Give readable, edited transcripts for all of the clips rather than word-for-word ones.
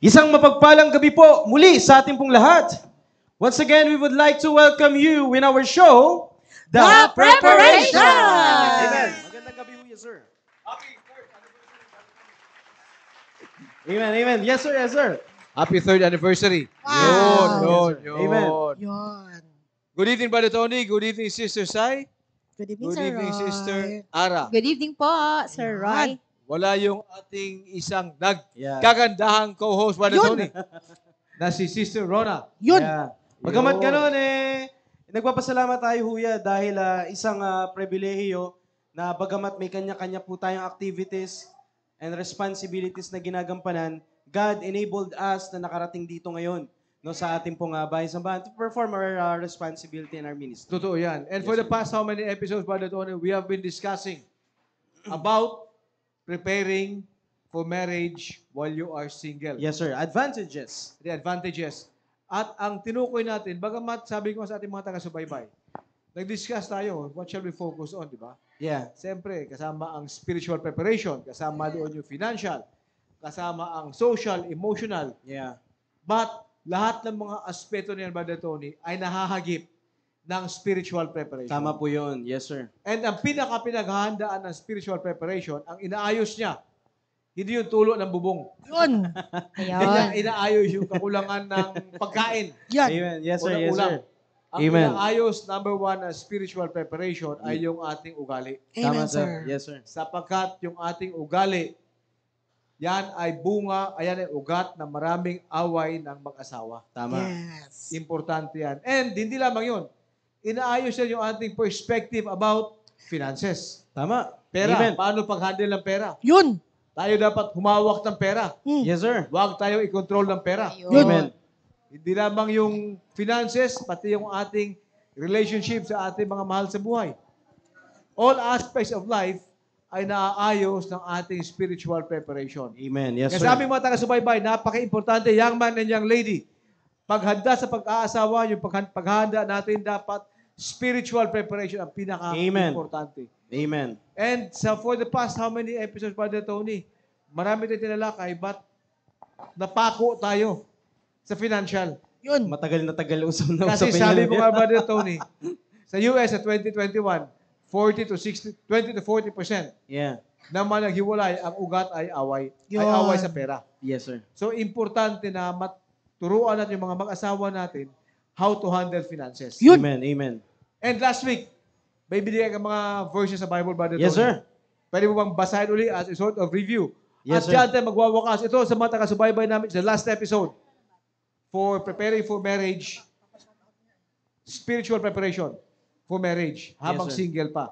Isang mapagpalang gabi po muli sa ating pong lahat. Once again, we would like to welcome you in our show, The Preparation! Amen. Magandang gabi po, yes, sir. Amen, amen. Yes, sir, yes, sir. Happy 3rd anniversary. Wow. Yun. Amen. Yun. Good evening, Brother Tony. Good evening, Sister Sai. Good evening, Good Sir evening, Roy. Sister Ara. Good evening po, Sir Roy. Wala yung ating isang Yeah. nagkagandahang co-host, Brother Yun. Tony, na si Sister Rona. Yun. Yeah. Bagamat Yun. ganun, nagpapasalamat tayo, Huya, dahil isang pribilehiyo na bagamat may kanya-kanya po tayong activities and responsibilities na ginagampanan, God enabled us na nakarating dito ngayon sa ating pong bahay sambahan to perform our responsibility in our ministry. Totoo yan. And for the past how many episodes, Brother Tony, we have been discussing about preparing for marriage while you are single. Yes, sir. Advantages. The advantages. At ang tinukoy natin, bagamat sabi ko sa ating mga taga-subaybay, nag-discuss tayo, what shall we focus on, di ba? Yeah. Siyempre, kasama ang spiritual preparation, kasama doon yung financial, kasama ang social, emotional. Yeah. But lahat ng mga aspeto niyan, Brother Tony, ay nahahagip ng spiritual preparation. Tama po yun. Yes, sir. And ang pinaka-pinaghahandaan ng spiritual preparation, ang inaayos niya, hindi yung tulo ng bubong. Yun. Hindi Ayun. niya inaayos yung kakulangan ng pagkain. Yan. Amen. Yes, o sir. ng Yes, ulam. sir. Ang Amen. inaayos, number one, na spiritual preparation ay yung ating ugali. Amen, Tama, sir. Yes, sir. Sapagkat yung ating ugali, yan ay bunga, ayan ay ugat ng maraming away ng mag-asawa. Tama. Yes. Importante yan. And hindi lamang yun. Inaayos yan yung ating perspective about finances. Tama. Pera. Amen. Paano pag-handle ng pera? Yun. Tayo dapat humawak ng pera. Yes, sir. Huwag tayo i-control ng pera. Yun. Amen. Hindi lamang yung finances, pati yung ating relationship sa ating mga mahal sa buhay. All aspects of life ay naaayos ng ating spiritual preparation. Amen. Yes, Kasi sir. aming mga taga-subaybay, napaka-importante, young man and young lady. Paghanda sa pag-aasawa, yung paghanda natin dapat spiritual preparation ang pinaka-importante. Amen. And for the past how many episodes, Brother Tony, marami tayong tinalakay, but napako tayo sa financial. Yun. Matagal na tagal usap na Kasi usapin sabi yan. mo nga, Brother Tony, sa US sa 2021, 20 to 40% Yeah. naman naghiwalay, ang ugat ay away. Yun. Ay away sa pera. Yes, sir. So, importante na turuan natin yung mga mag-asawa natin how to handle finances. Yun. Amen. Amen. And last week, may binigay ka mga verses sa Bible, Brother Yes, Tony. sir. Pwede mo bang basahin uli as a sort of review? Yes, At sir. dyan tayo magwawakas. Ito sa mga taga-subaybay namin, sa last episode, for preparing for marriage, spiritual preparation for marriage, habang sir. single pa.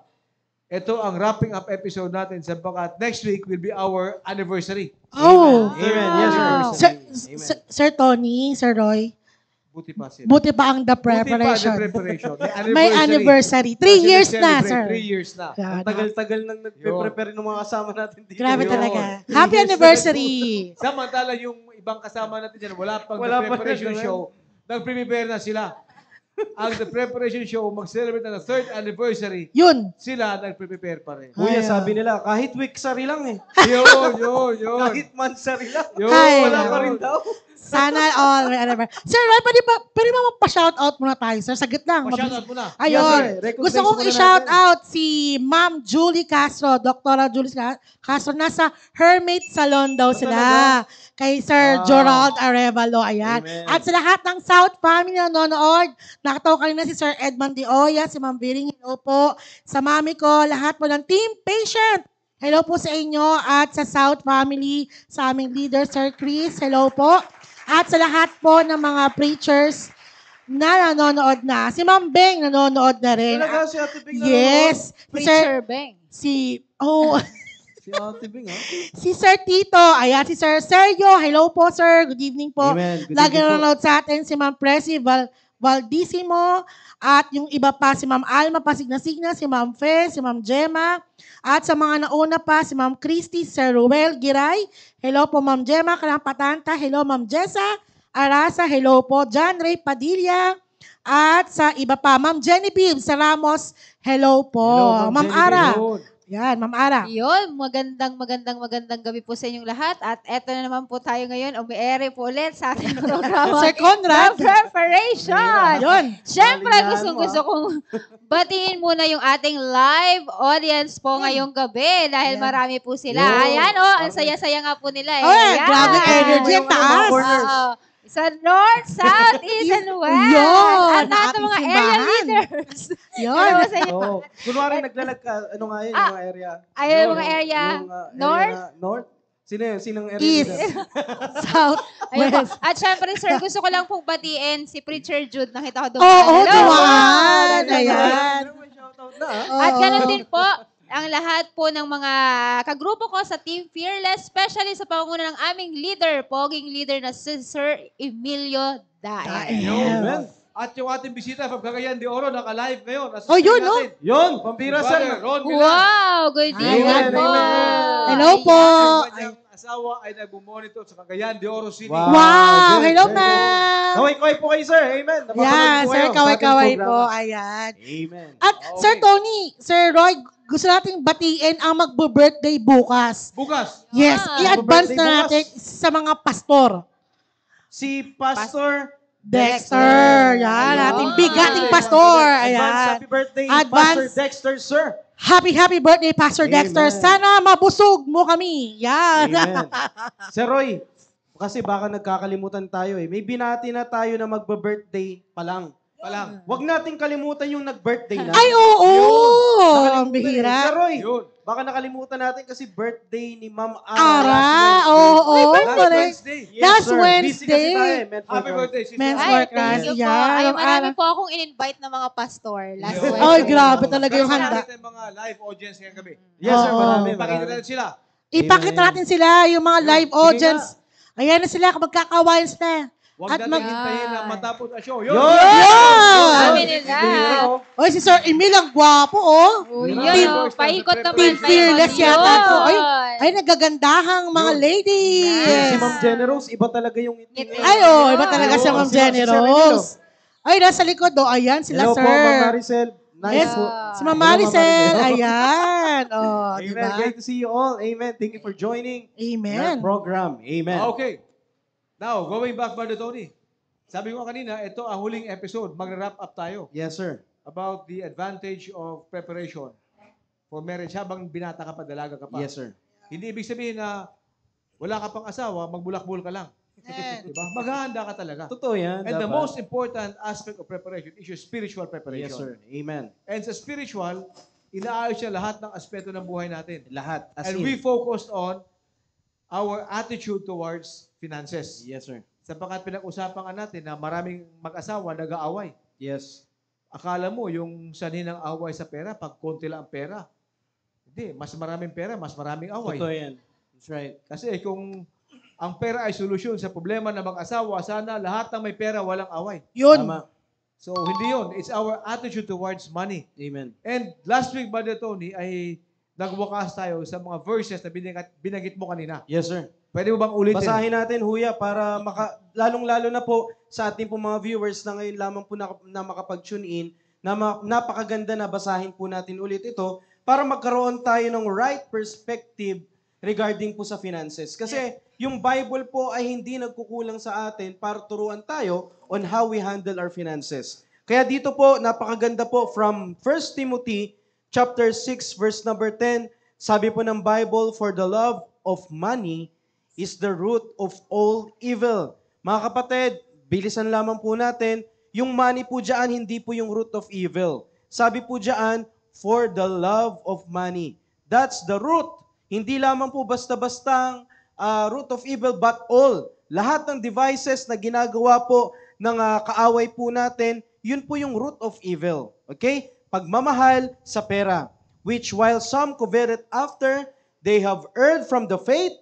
Ito ang wrapping up episode natin sapagkat next week will be our anniversary. Oh. Amen. Yes, sir. Sir, Amen. Sir Tony, Sir Roy, Buti pa sila. buti pa ang the Buti pa preparation. the preparation. May anniversary. 3 years na, sir. 3 years na. Yan. Ang tagal-tagal nang nagpe-prepare ng mga kasama natin dito. Grabe Yun. talaga. Happy anniversary. Samantala yung ibang kasama natin dyan, wala pang Wala the pa preparation rin, show, nag-prepare na sila. Ang the preparation show, mag-celebrate na ng 3rd anniversary, Yun. sila nag-prepare pa rin. Kuya, Ay, sabi nila, kahit week sari lang eh. Yun. Kahit month sari lang. Yun. Ay, Wala pa rin daw. Sana all may anniversary. Sir Roy, pwede ba magpa-shoutout muna tayo, sir? Saglit lang. Pa-shoutout mo na. Ayun. Yes, sir. Recognize Gusto kong muna i-shout natin. out si Ma'am Julie Castro, Dr. Julie Castro. Nasa Hermit Salon daw sila. Kay Sir Wow. Gerald Arevalo. Ayan. Amen. At sa lahat ng South family na nanonood, nakatawa kanina si Sir Edmond Dioya, si Ma'am Biring, hello po. Sa mami ko, lahat po ng Team Patient. Hello po sa inyo at sa South family, sa aming leader, Sir Chris. Hello po. At sa lahat po ng mga preachers na nanonood na. Si Ma'am Beng nanonood na rin. Talaga si Ate Bing Yes. Preacher Beng. Si Ate Bing, ha? Si Sir Tito. Ayan, si Sir Sergio. Hello po, sir. Good evening po. Amen. Good Lagi evening po. nanonood sa atin si Ma'am Presi Valdissimo. At yung iba pa, si Ma'am Alma Pasignasigna, si Ma'am Fe, si Ma'am Gemma. At sa mga nauna pa, si Ma'am Christy, Sir Ruel Giray. Hello po, Ma'am Gemma Kalampatanta. Hello, Ma'am Jessa Arasa. Hello po, John Ray Padilla. At sa iba pa, Ma'am Genevieve sa Ramos. Hello po. Hello, Ma'am Ma'am Genevieve. Ara. Yun. Yan, Ma'am Ara. Yun, magandang gabi po sa inyong lahat. At eto na naman po tayo ngayon, umiere po ulit sa ating programa. Sir Conrad. The Preparation. Yun. Siyempre, Malinyahan mo, gusto kong batiin muna yung ating live audience po ngayong gabi dahil Yan. marami po sila. Yun. Ayan, ang saya-saya nga po nila. Oh, Ayan. grabe energy, ang taas. Oo. Sa North, South, East, and West. Yun, At lahat ng ang mga ating area simbahan. leaders. Yun. Hello sa inyo. Oh, kunwari naglalag ka, ano nga yun, yung mga area? Ay, yung mga area, North? North? Sino yun? Sinong area? East. leader? South. Ayun po. West. At syempre, sir, gusto ko lang pong batiin si Preacher Jude. Nakita ko doon. Oo, Hello. dumaan. Ayan. Shoutout na, ah. At Oo. ganun din po, ang lahat po ng mga kagrupo ko sa Team Fearless, especially sa pangunguna ng aming leader, poging leader na si Sir Emilio Dae. Amen. At yung ating bisita from Cagayan de Oro, naka-live ngayon. Nasa Oh, yun, screen no? natin. Yun, pambira Brother sir. Ron Milan. Wow! Good Ayan, evening po! amen. Hello po. Ang kanyang asawa ay nagmumonitor sa Cagayan de Oro City. Wow. Wow. good, Hello, very good. ma'am. Kaway-kaway po kayo, sir. Amen. Napapanood Yan, po Sir kayo sa Kaway-Kaway ating po. programa. Ayan. Amen. At Sir Tony, Sir Roy, gusto nating batiin ang magbo-birthday bukas. Bukas. Yes, Ah. i-advance Magbo-birthday na bukas. natin sa mga pastor. Si Pastor Dexter. Yan, Ayan. ating bigating pastor. Advance Ayan. happy birthday, Advance. Pastor Dexter, sir. Happy birthday, Pastor Amen. Dexter. Sana mabusog mo kami. Yan. Amen. Sir Roy, kasi baka nagkakalimutan tayo eh. May binati na tayo na magbe-birthday pa lang. Palang. Huwag nating kalimutan yung nag-birthday na. Ay, oo. Nakalimutan Ang bihira. eh. Sir Roy, Yun. baka nakalimutan natin kasi birthday ni Ma'am Ara. Ara, last oo. Wednesday. Last correct. Wednesday. Yes, Last sir. Busy kasi Wednesday. tayo eh. Meant for Happy God. birthday, sister. Men's Ay, work, thank you po. Yan, Ay, marami Ara. po akong in-invite na mga pastor last Ay, Wednesday. Ay, grabe talaga yung Pero handa. marami tayong mga live audience ngayong gabi. Yes, sir. Oo. Marami. Pakita marami. natin sila. Ipakita natin sila, yung mga live Sige audience. Ayan na sila, kapag kakawayan sila. Huwag At natin hintayin na matapos ang show. Yun. Sabi Yun! nila. Oy, si Sir Emil, ang gwapo, oh. Oh, Team- yun, oh. Paikot naman Team tayo. Fearless Yun. yata to. Ay, nagagandahang mga ladies. Si Ma'am Generous, iba talaga yung ngiti. Ngiti. Ay, oh, iba talaga Ayun. siya, Ma'am Si Sir Generous. Ay, nasa likod, oh. Ayan, sila, Hello sir. po, Ma'am Maricel. Nice Yes, po. si Ma'am Maricel. Hello, Ma'am Ayan. Oh, Amen. diba? Great to see you all. Amen. Thank you for joining our Amen. program. Amen. Okay. Now, going back, Brother Tony. Sabi ko kanina, ito ang huling episode. Mag-wrap up tayo Yes, sir. about the advantage of preparation for marriage habang binata ka pa, dalaga ka pa. Yes, sir. Hindi ibig sabihin na wala ka pang asawa, magbulakbul ka lang. Diba? Maghahanda ka talaga. Totoo yan. And the dapat. most important aspect of preparation is your spiritual preparation. Yes, sir. Amen. And sa spiritual, inaayos siya lahat ng aspeto ng buhay natin. Lahat. As And in. we focused on our attitude towards finances. Yes, sir. Sapagkat pinag-usapan nga natin na maraming mag-asawa nag-aaway. Yes. Akala mo yung sanhi ng away sa pera, pag konti lang ang pera. Hindi, mas maraming pera, mas maraming away. Totoo yan. That's right. Kasi kung ang pera ay solusyon sa problema ng mag-asawa, sana lahat ng may pera walang away. Yun. Tama. So, hindi yun. It's our attitude towards money. Amen. And last week, Brother Tony, ay nagwakas tayo sa mga verses na binanggit mo kanina. Yes, sir. Pwede mo bang ulitin? Basahin natin, Huya, para lalong-lalo na po sa ating po mga viewers na ngayon lamang po na makapag-tune in, na napakaganda na basahin po natin ulit ito para magkaroon tayo ng right perspective regarding po sa finances. Kasi yung Bible po ay hindi nagkukulang sa atin para turuan tayo on how we handle our finances. Kaya dito po, napakaganda po from 1 Timothy chapter 6 verse number 10, sabi po ng Bible, for the love of money is the root of all evil. Mga kapatid, bilisan lamang po natin, yung money po dyan, hindi po yung root of evil. Sabi po dyan, for the love of money. That's the root. Hindi lamang po basta-bastang root of evil, but all. Lahat ng devices na ginagawa po ng kaaway po natin, yun po yung root of evil. Okay? Pagmamahal sa pera, which while some coveted after, they have erred from the faith,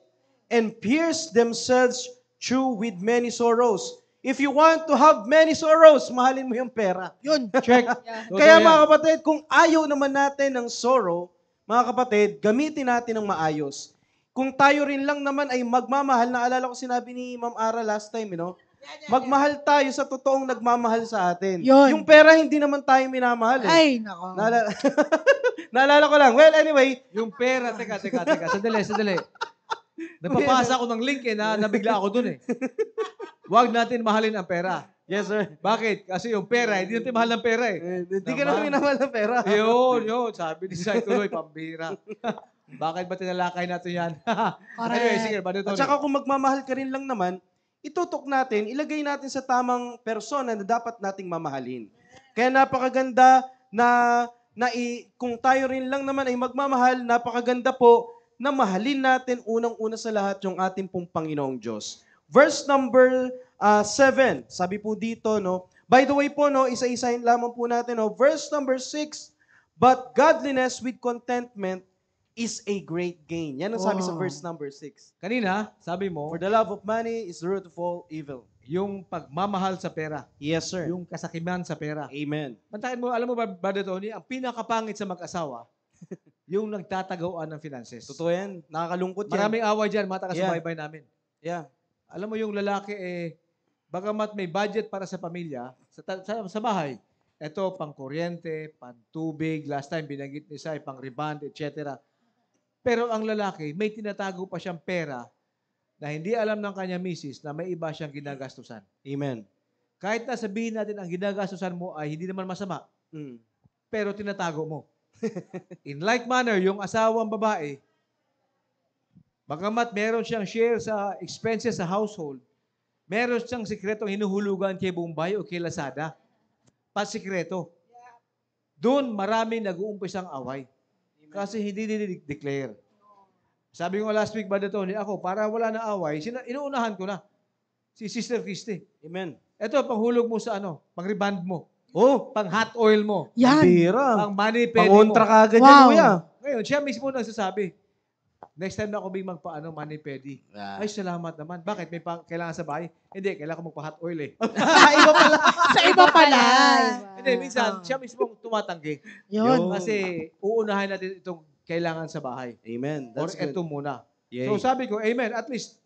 and pierce themselves through with many sorrows. If you want to have many sorrows, mahalin mo yung pera. Yun. Check. Totoo Kaya yan. mga kapatid, kung ayaw naman natin ng sorrow, mga kapatid, gamitin natin ng maayos. Kung tayo rin lang naman ay magmamahal, naalala ko sinabi ni Ma'am Ara last time, Magmahal tayo sa totoong nagmamahal sa atin. Yun. Yung pera, hindi naman tayo minamahal. Eh. Ay, nako. Naalala ko lang. Well, anyway, Yung pera, teka. Sandali. Napapasa ako ng link na nabigla ako dun eh. Huwag natin mahalin ang pera. yes sir. Bakit? Kasi yung pera, hindi natin mahal ng pera eh. Hindi ka naman minamahal ng pera. Yun. Sabi ni Sai tuloy, pambira. Bakit ba tinalakay natin yan? Anyway, sige, Brother At Tony. saka kung magmamahal ka rin lang naman, itutok natin, ilagay natin sa tamang persona na dapat nating mamahalin. Kaya napakaganda kung tayo rin lang naman ay magmamahal, napakaganda po na mahalin natin unang-una sa lahat yung ating pong Panginoong Diyos. Verse number 7, sabi po dito, no? By the way po, no, isa-isahin lamang po natin, no? Verse number 6, but godliness with contentment is a great gain. Yan ang sabi sa verse number 6. Kanina, sabi mo, For the love of money is the root of all evil. yung pagmamahal sa pera, Yes, sir. yung kasakiman sa pera. Amen. Pantakin mo, alam mo ba, Brother Tony, ang pinakapangit sa mag-asawa, yung nagtatagawan ng finances. Totoo yan. Nakakalungkot yan. Maraming away dyan, mga taga-subaybay namin. Yeah. Alam mo yung lalaki bagamat may budget para sa pamilya, sa bahay, ito pang kuryente, pang tubig, last time binanggit ni Sai, pang reband, etc. Pero ang lalaki, may tinatago pa siyang pera na hindi alam ng kanya misis na may iba siyang ginagastusan. Amen. Kahit na sabihin natin ang ginagastusan mo ay hindi naman masama, Mm. pero tinatago mo. In like manner, yung asawang babae, bagamat meron siyang share sa expenses sa household, meron siyang sikretong hinuhulugan kay Bombay o kay Lazada. Pasikreto. Doon marami nag-uumpisang away. Kasi hindi declare. Sabi ko last week, Brother Tony, ako, para wala na away, inuunahan ko na. Si Sister Christy. Amen. Ito, panghulog mo sa pang-reband mo. Oh, Pang hot oil mo. Yan. bira. Pang money penny mo. Pang-ontra ka agad yan, Wow. kuya. Ngayon, siya mismo nagsasabi, next time na ako bing mani pedi. Ah. Ay, salamat naman. Bakit? May kailangan sa bahay? Hindi, kailangan ko magpa-hot oil eh. Iba pala. Sa iba pala. Hindi, minsan, siya mismo tumatanggi. Yun. Kasi uunahin natin itong kailangan sa bahay. Amen. Or That's good. ito muna. Yay. So sabi ko, amen. At least,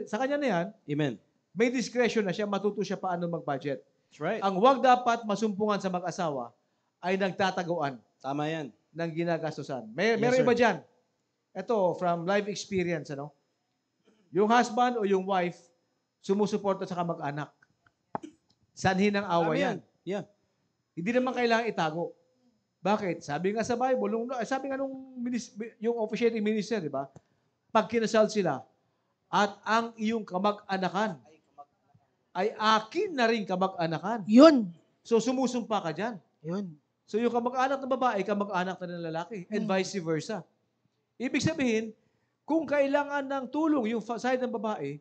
sa kanya na yan, Amen. may discretion na siya, matuto siya paano mag-budget. That's right. Ang wag dapat masumpungan sa mag-asawa ay nagtataguan Tama yan. ng ginagastusan. Yes, Meron sir. iba dyan. Ito, from life experience, yung husband o yung wife, sumusuporta sa kamag-anak. Sanhin ng Tama away yan. Yeah. Hindi naman kailangan itago. Bakit? Sabi nga sa Bible, sabi nga yung officiating minister, di ba? Pag kinasal sila, at ang iyong kamag-anakan ay akin na rin kamag-anakan. Yun. So, sumusumpa ka dyan. Yun. So, yung kamag-anak ng babae, kamag-anak na ng lalaki. And vice versa. Ibig sabihin, kung kailangan ng tulong yung side ng babae,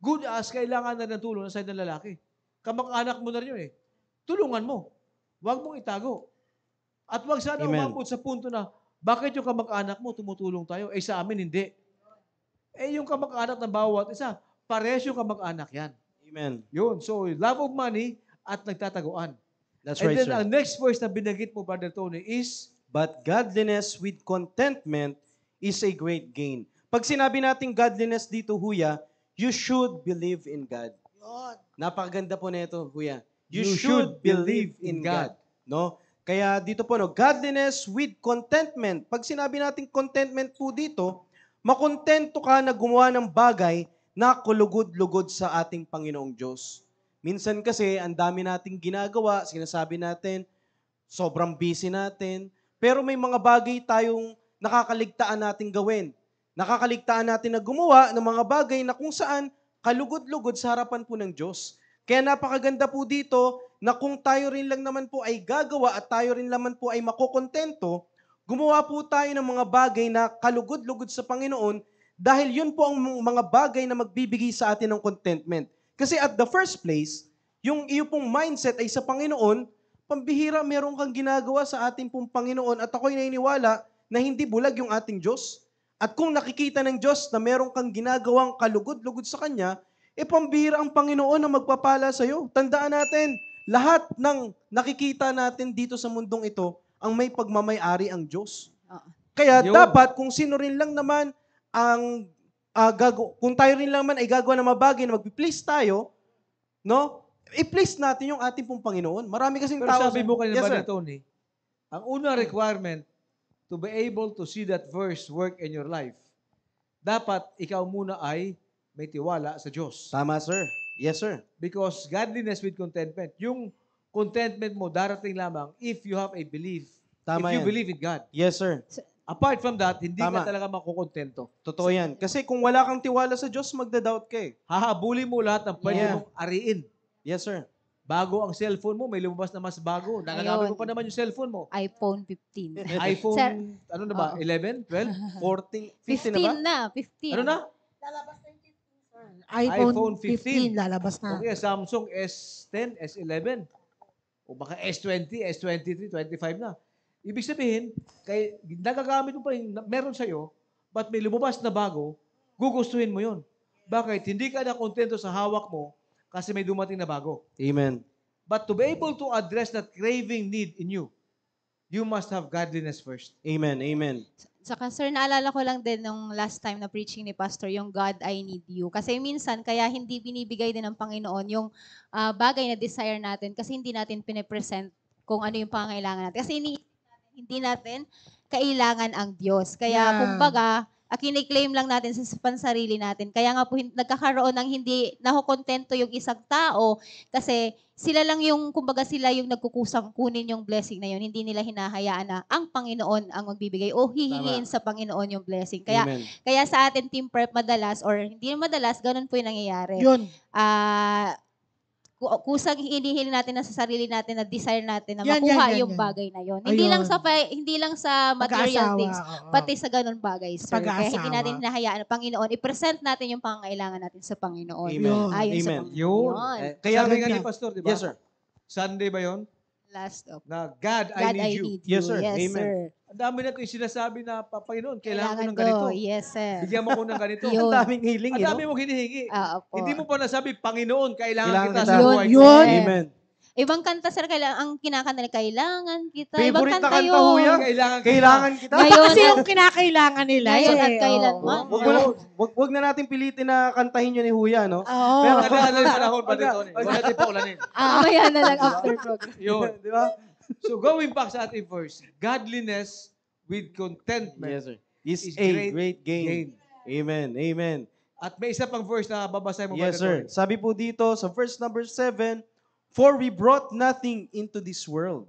good as kailangan na ng tulong ng side ng lalaki. Kamag-anak mo na rin yun eh. Tulungan mo. Huwag mong itago. At huwag sana Amen. umabot sa punto na, bakit yung kamag-anak mo tumutulong tayo? Eh sa amin, hindi. Eh yung kamag-anak ng bawat isa, pares yung kamag-anak yan. Amen. Yun. So, love of money at nagtataguan. That's And right, then, sir. ang next verse na binanggit mo, Brother Tony, is, But godliness with contentment is a great gain. Pag sinabi nating godliness dito, Huya, you should believe in God. Yun. Napakaganda po nito, Huya. You You should should believe believe in in God. No? Kaya dito po, no, godliness with contentment. Pag sinabi nating contentment po dito, makontento ka na gumawa ng bagay na kulugod-lugod sa ating Panginoong Diyos. Minsan kasi, ang dami nating ginagawa, sinasabi natin, sobrang busy natin, pero may mga bagay tayong nakakaligtaan nating gawin. Nakakaligtaan natin na gumawa ng mga bagay na kung saan kalugod-lugod sa harapan po ng Diyos. Kaya napakaganda po dito na kung tayo rin lang naman po ay gagawa at tayo rin naman po ay makokontento, gumawa po tayo ng mga bagay na kalugod-lugod sa Panginoon dahil yun po ang mga bagay na magbibigay sa atin ng contentment. Kasi at the first place, yung iyo pong mindset ay sa Panginoon, pambihira meron kang ginagawa sa ating pong Panginoon at ako'y naniniwala na hindi bulag yung ating Diyos. At kung nakikita ng Diyos na meron kang ginagawang kalugod-lugod sa Kanya, pambihira ang Panginoon na magpapala sa iyo. Tandaan natin, lahat ng nakikita natin dito sa mundong ito, ang may pagmamayari ang Diyos. Kaya Yun. dapat kung sino rin lang naman kung tayo rin lang naman ay gagawa ng mga bagay na magpi-please tayo, no? I-place natin yung ating pong Panginoon. Marami kasing Pero tao. sabi mo kanina Yes, ba sir. ni Tony, ang unang requirement to be able to see that verse work in your life, dapat ikaw muna ay may tiwala sa Diyos. Tama, sir. Yes, sir. Because godliness with contentment, yung contentment mo darating lamang if you have a belief. Tama if you yan. believe in God. Yes, sir. Apart from that, hindi Tama. ka talaga makukontento. Totoo yan. Kasi kung wala kang tiwala sa Diyos, magda-doubt ka eh. Hahabulin mo lahat ng pwede Yeah. mong ariin. Yes, sir. Bago ang cellphone mo, may lumabas na mas bago. Nagagamit Ayun. mo pa naman yung cellphone mo. iPhone 15. iPhone, Sir, ano na ba? oo. 11? 12? 14, 15 na ba? 15 na, 15. Ano na? iPhone iPhone 15 lalabas na. Okay, Samsung S10, S11. O baka S20, S23, 25 na. Ibig sabihin, kay, nagagamit mo pa yung meron sa'yo, but may lumabas na bago, gugustuhin mo yun. Bakit? Hindi ka na kontento sa hawak mo kasi may dumating na bago. Amen. But to be able to address that craving need in you, you must have godliness first. Amen. Amen. Saka sir, naalala ko lang din nung last time na preaching ni Pastor, yung God, I need you. Kasi minsan, kaya hindi binibigay din ng Panginoon yung bagay na desire natin kasi hindi natin pinipresent kung ano yung pangangailangan natin. Kasi hindi natin kailangan ang Diyos. Kaya, Yeah. kumbaga, kiniklaim lang natin sa pansarili natin. Kaya nga po, nagkakaroon ng hindi nakukontento yung isang tao kasi sila lang yung, kumbaga sila yung nagkukusang kunin yung blessing na yun. Hindi nila hinahayaan na ang Panginoon ang magbibigay o hihingiin sa Panginoon yung blessing. Kaya, Amen. kaya sa atin, Team Prep, madalas, or hindi madalas, ganun po yung nangyayari. Yun. Kusang hinihili natin na sa sarili natin na desire natin na Yan, makuha yan, yung yan. bagay na yun. Ayun. Hindi lang sa material Pag-aasawa, things, oo. pati sa ganun bagay, sir. Kaya hindi Pag-aasawa. natin hinahayaan ng Panginoon. I-present natin yung pangangailangan natin sa Panginoon. Amen. Ayon sa Amen. Panginoon. Yun. Kaya Sabi nga Ganda. ni Pastor, di ba? Yes, sir. Sunday ba yon? Last of Na God, God, I need you. Yes, sir. Yes, Amen. sir. Ang dami natin yung sinasabi na, Panginoon, kailangan ko ng ko. ganito. Yes, sir. Bigyan mo ko ng ganito. Yun. Ang daming healing, Ang eh, dami no? mong hinihingi. Opo. Hindi mo pa nasabi, Panginoon, kailangan Kailangan kita kita. sa Yun, buhay ko. yun. Amen. Ibang kanta, sir, ang kinakanta nila, kailangan kita. Ibang Favorite na kanta kanta, yun. Huya? Kailangan kita. Kailangan kita. Ngayon, Kasi yung kinakailangan nila. Ngayon eh. at kailanman. Oo. Wag mo na, wag na natin pilitin na kantahin yun ni Huya, no? Oo. Pero kailangan na yung panahon pa Wag na. dito. Wala natin paulanin. Mamaya na lang after program. Yun. Di ba? So going back sa ating verse, godliness with contentment Yes, sir. Is is a great great gain. gain. Amen. Amen. At may isa pang verse na babasahin mo ba? Yes, sir. Sabi po dito sa verse number 7, "For we brought nothing into this world,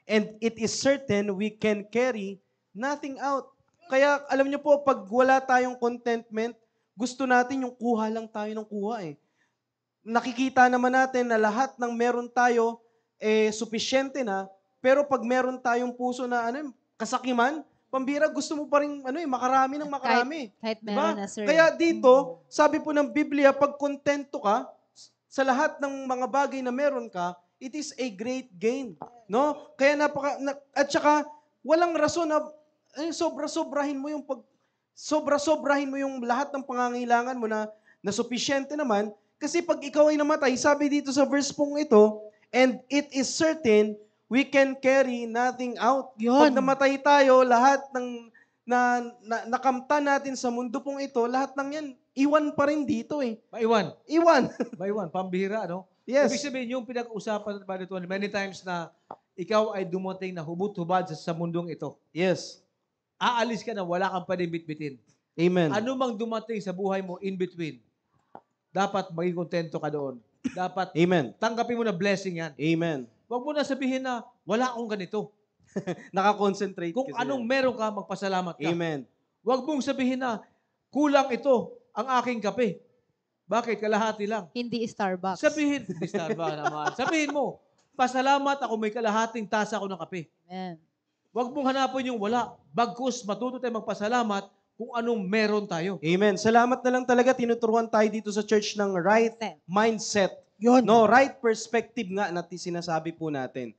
and it is certain we can carry nothing out." Kaya alam niyo po, pag wala tayong contentment, gusto natin yung kuha lang tayo ng kuha eh. Nakikita naman natin na lahat ng meron tayo supisyente na, pero pag meron tayong puso na kasakiman, pambira, gusto mo pa rin makarami ng makarami. Kahit Diba? meron na, sir. Kaya dito, sabi po ng Biblia, pag kontento ka sa lahat ng mga bagay na meron ka, it is a great gain. No? Kaya at saka, walang rason na sobra-sobrahin mo sobra-sobrahin mo yung lahat ng pangangailangan mo na supisyente naman. Kasi pag ikaw ay namatay, sabi dito sa verse pong ito, and it is certain we can carry nothing out. Yun. Pag namatay tayo, lahat ng nakamta natin sa mundo pong ito, lahat ng yan, iwan pa rin dito eh. Maiwan. Iwan. Maiwan. Pambihira, no? Yes. Ibig sabihin, yung pinag-usapan ba nito many times na ikaw ay dumating na hubot-hubad sa mundong ito. Yes. Aalis ka na wala kang pwedeng bitbitin. Amen. Ano mang dumating sa buhay mo in between, dapat maging kontento ka doon. Dapat Amen. tanggapin mo na blessing yan. Amen. Huwag mo na sabihin na wala akong ganito. Nakakonsentrate Kung kasi anong yan. meron ka, magpasalamat ka. Amen. Huwag mong sabihin na kulang ito ang aking kape. Bakit? Kalahati lang. Hindi Starbucks. Sabihin, hindi Starbucks naman. Sabihin mo, pasalamat ako may kalahating tasa ako ng kape. Amen. Huwag mong hanapin yung wala. Bagkus, matuto tayo magpasalamat kung anong meron tayo. Amen. Salamat na lang talaga tinuturuan tayo dito sa church ng right mindset. Yun. No, right perspective nga natin sinasabi po natin.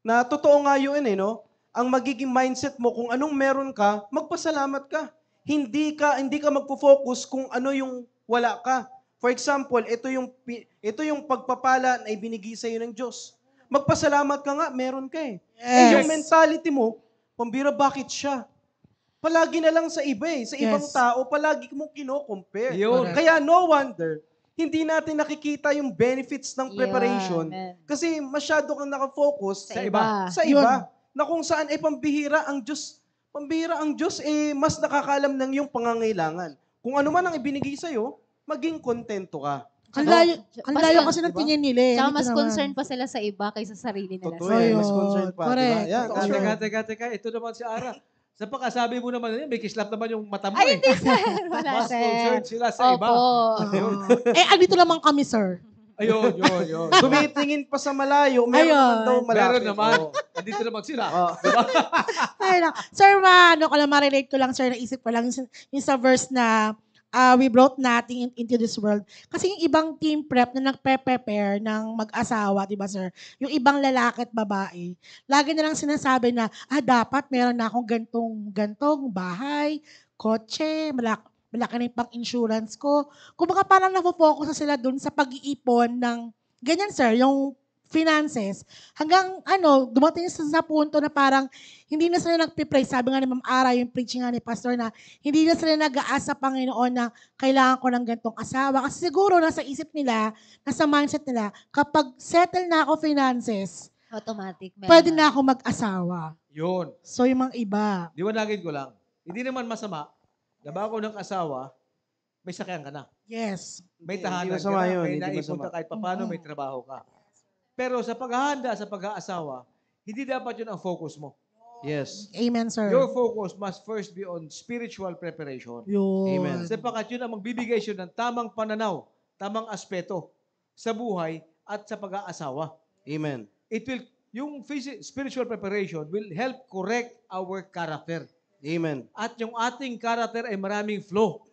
Na totoo nga yun no? Ang magiging mindset mo kung anong meron ka, magpasalamat ka. Hindi ka magpo-focus kung ano yung wala ka. For example, ito yung pagpapala na ibinigay sa iyo ng Diyos. Magpasalamat ka nga, meron ka eh. Yes. Yung mentality mo, pambira, bakit siya? Palagi na lang sa iba eh. Sa ibang Yes. tao, palagi mo kino-compare. Yun. Kaya no wonder, hindi natin nakikita yung benefits ng preparation Yan. kasi masyado kang nakafocus Sa iba. sa iba na kung saan ay pambihira ang Diyos mas nakakaalam ng iyong pangangailangan. Kung ano man ang ibinigay sa iyo, maging kontento ka. Ang layo Mas- kasi ng diba? tingin nila eh. Tsaka Dito mas naman. concerned pa sila sa iba kaysa sa sarili nila. Totoo yan, mas Ayun, concerned pa. correct. Diba? Yan, Totoo. Teka. Ito naman si Ara. Sa pagkasabi mo naman, may kislap naman yung mata mo Ay, eh. hindi, sir. Wala, Mas sir. concerned sila sa iba. Opo. Andito naman kami, sir. Ayun. Tumitingin pa sa malayo, meron Ayun. naman daw malapit. Meron naman. Oo. Andito naman sila. Oo. Ay, lang. Sir, ma-relate ko lang, sir, naisip ko lang yung sa verse na we brought nothing into this world. Kasi yung ibang team prep na nagpe-prepare ng mag-asawa, di ba, sir? Yung ibang lalaki at babae, lagi na lang sinasabi na, dapat meron na akong gantong bahay, kotse, malaki na yung pang-insurance ko. Kumbaga parang nafo-focus na sila dun sa pag-iipon ng, ganyan, sir, yung finances, hanggang dumating sa punto na parang hindi na sila nagpipray. Sabi nga ni Ma'am Ara, yung preaching nga ni Pastor, na hindi na sila nag-aasa Panginoon na kailangan ko ng gantong asawa. Kasi siguro nasa isip nila, nasa mindset nila, kapag settle na ako finances, Automatic. meron pwede na ako mag-asawa. Yun. So yung mga iba. Liwanagin ko lang. Hindi naman masama na bago ng asawa, may sakyan ka na. Yes. May Hindi tahanan ka masama na. yun, May hindi naipon masama. ka kahit papano, may trabaho ka. Pero sa paghahanda sa pag-aasawa, hindi dapat yun ang focus mo. Yes. Amen, sir. Your focus must first be on spiritual preparation. Yun. Amen. Sapagkat yun ang magbibigay siya ng tamang pananaw, tamang aspeto sa buhay at sa pag-aasawa. Amen. Yung spiritual preparation will help correct our character. Amen. At yung ating character ay maraming flaw.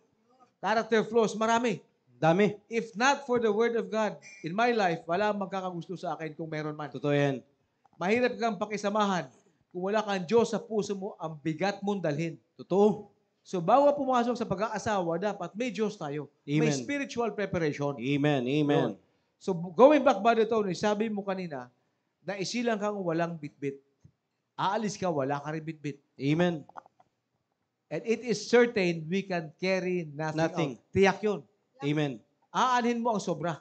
Character flaws, marami. Dami. If not for the Word of God in my life, wala magkakagusto sa akin kung meron man. Totoo yan. Mahirap kang pakisamahan kung wala kang Diyos sa puso mo, ang bigat mong dalhin. Totoo. So, bawat pumasok sa pag-aasawa, dapat may Diyos tayo. May Amen. spiritual preparation. Amen. Amen. So, going back ba dito, sabi mo kanina, na isilang kang walang bitbit. Aalis ka, wala ka rin bitbit. Amen. And it is certain we can carry nothing. Nothing. Tiyak yun. Amen. Aanhin mo ang sobra.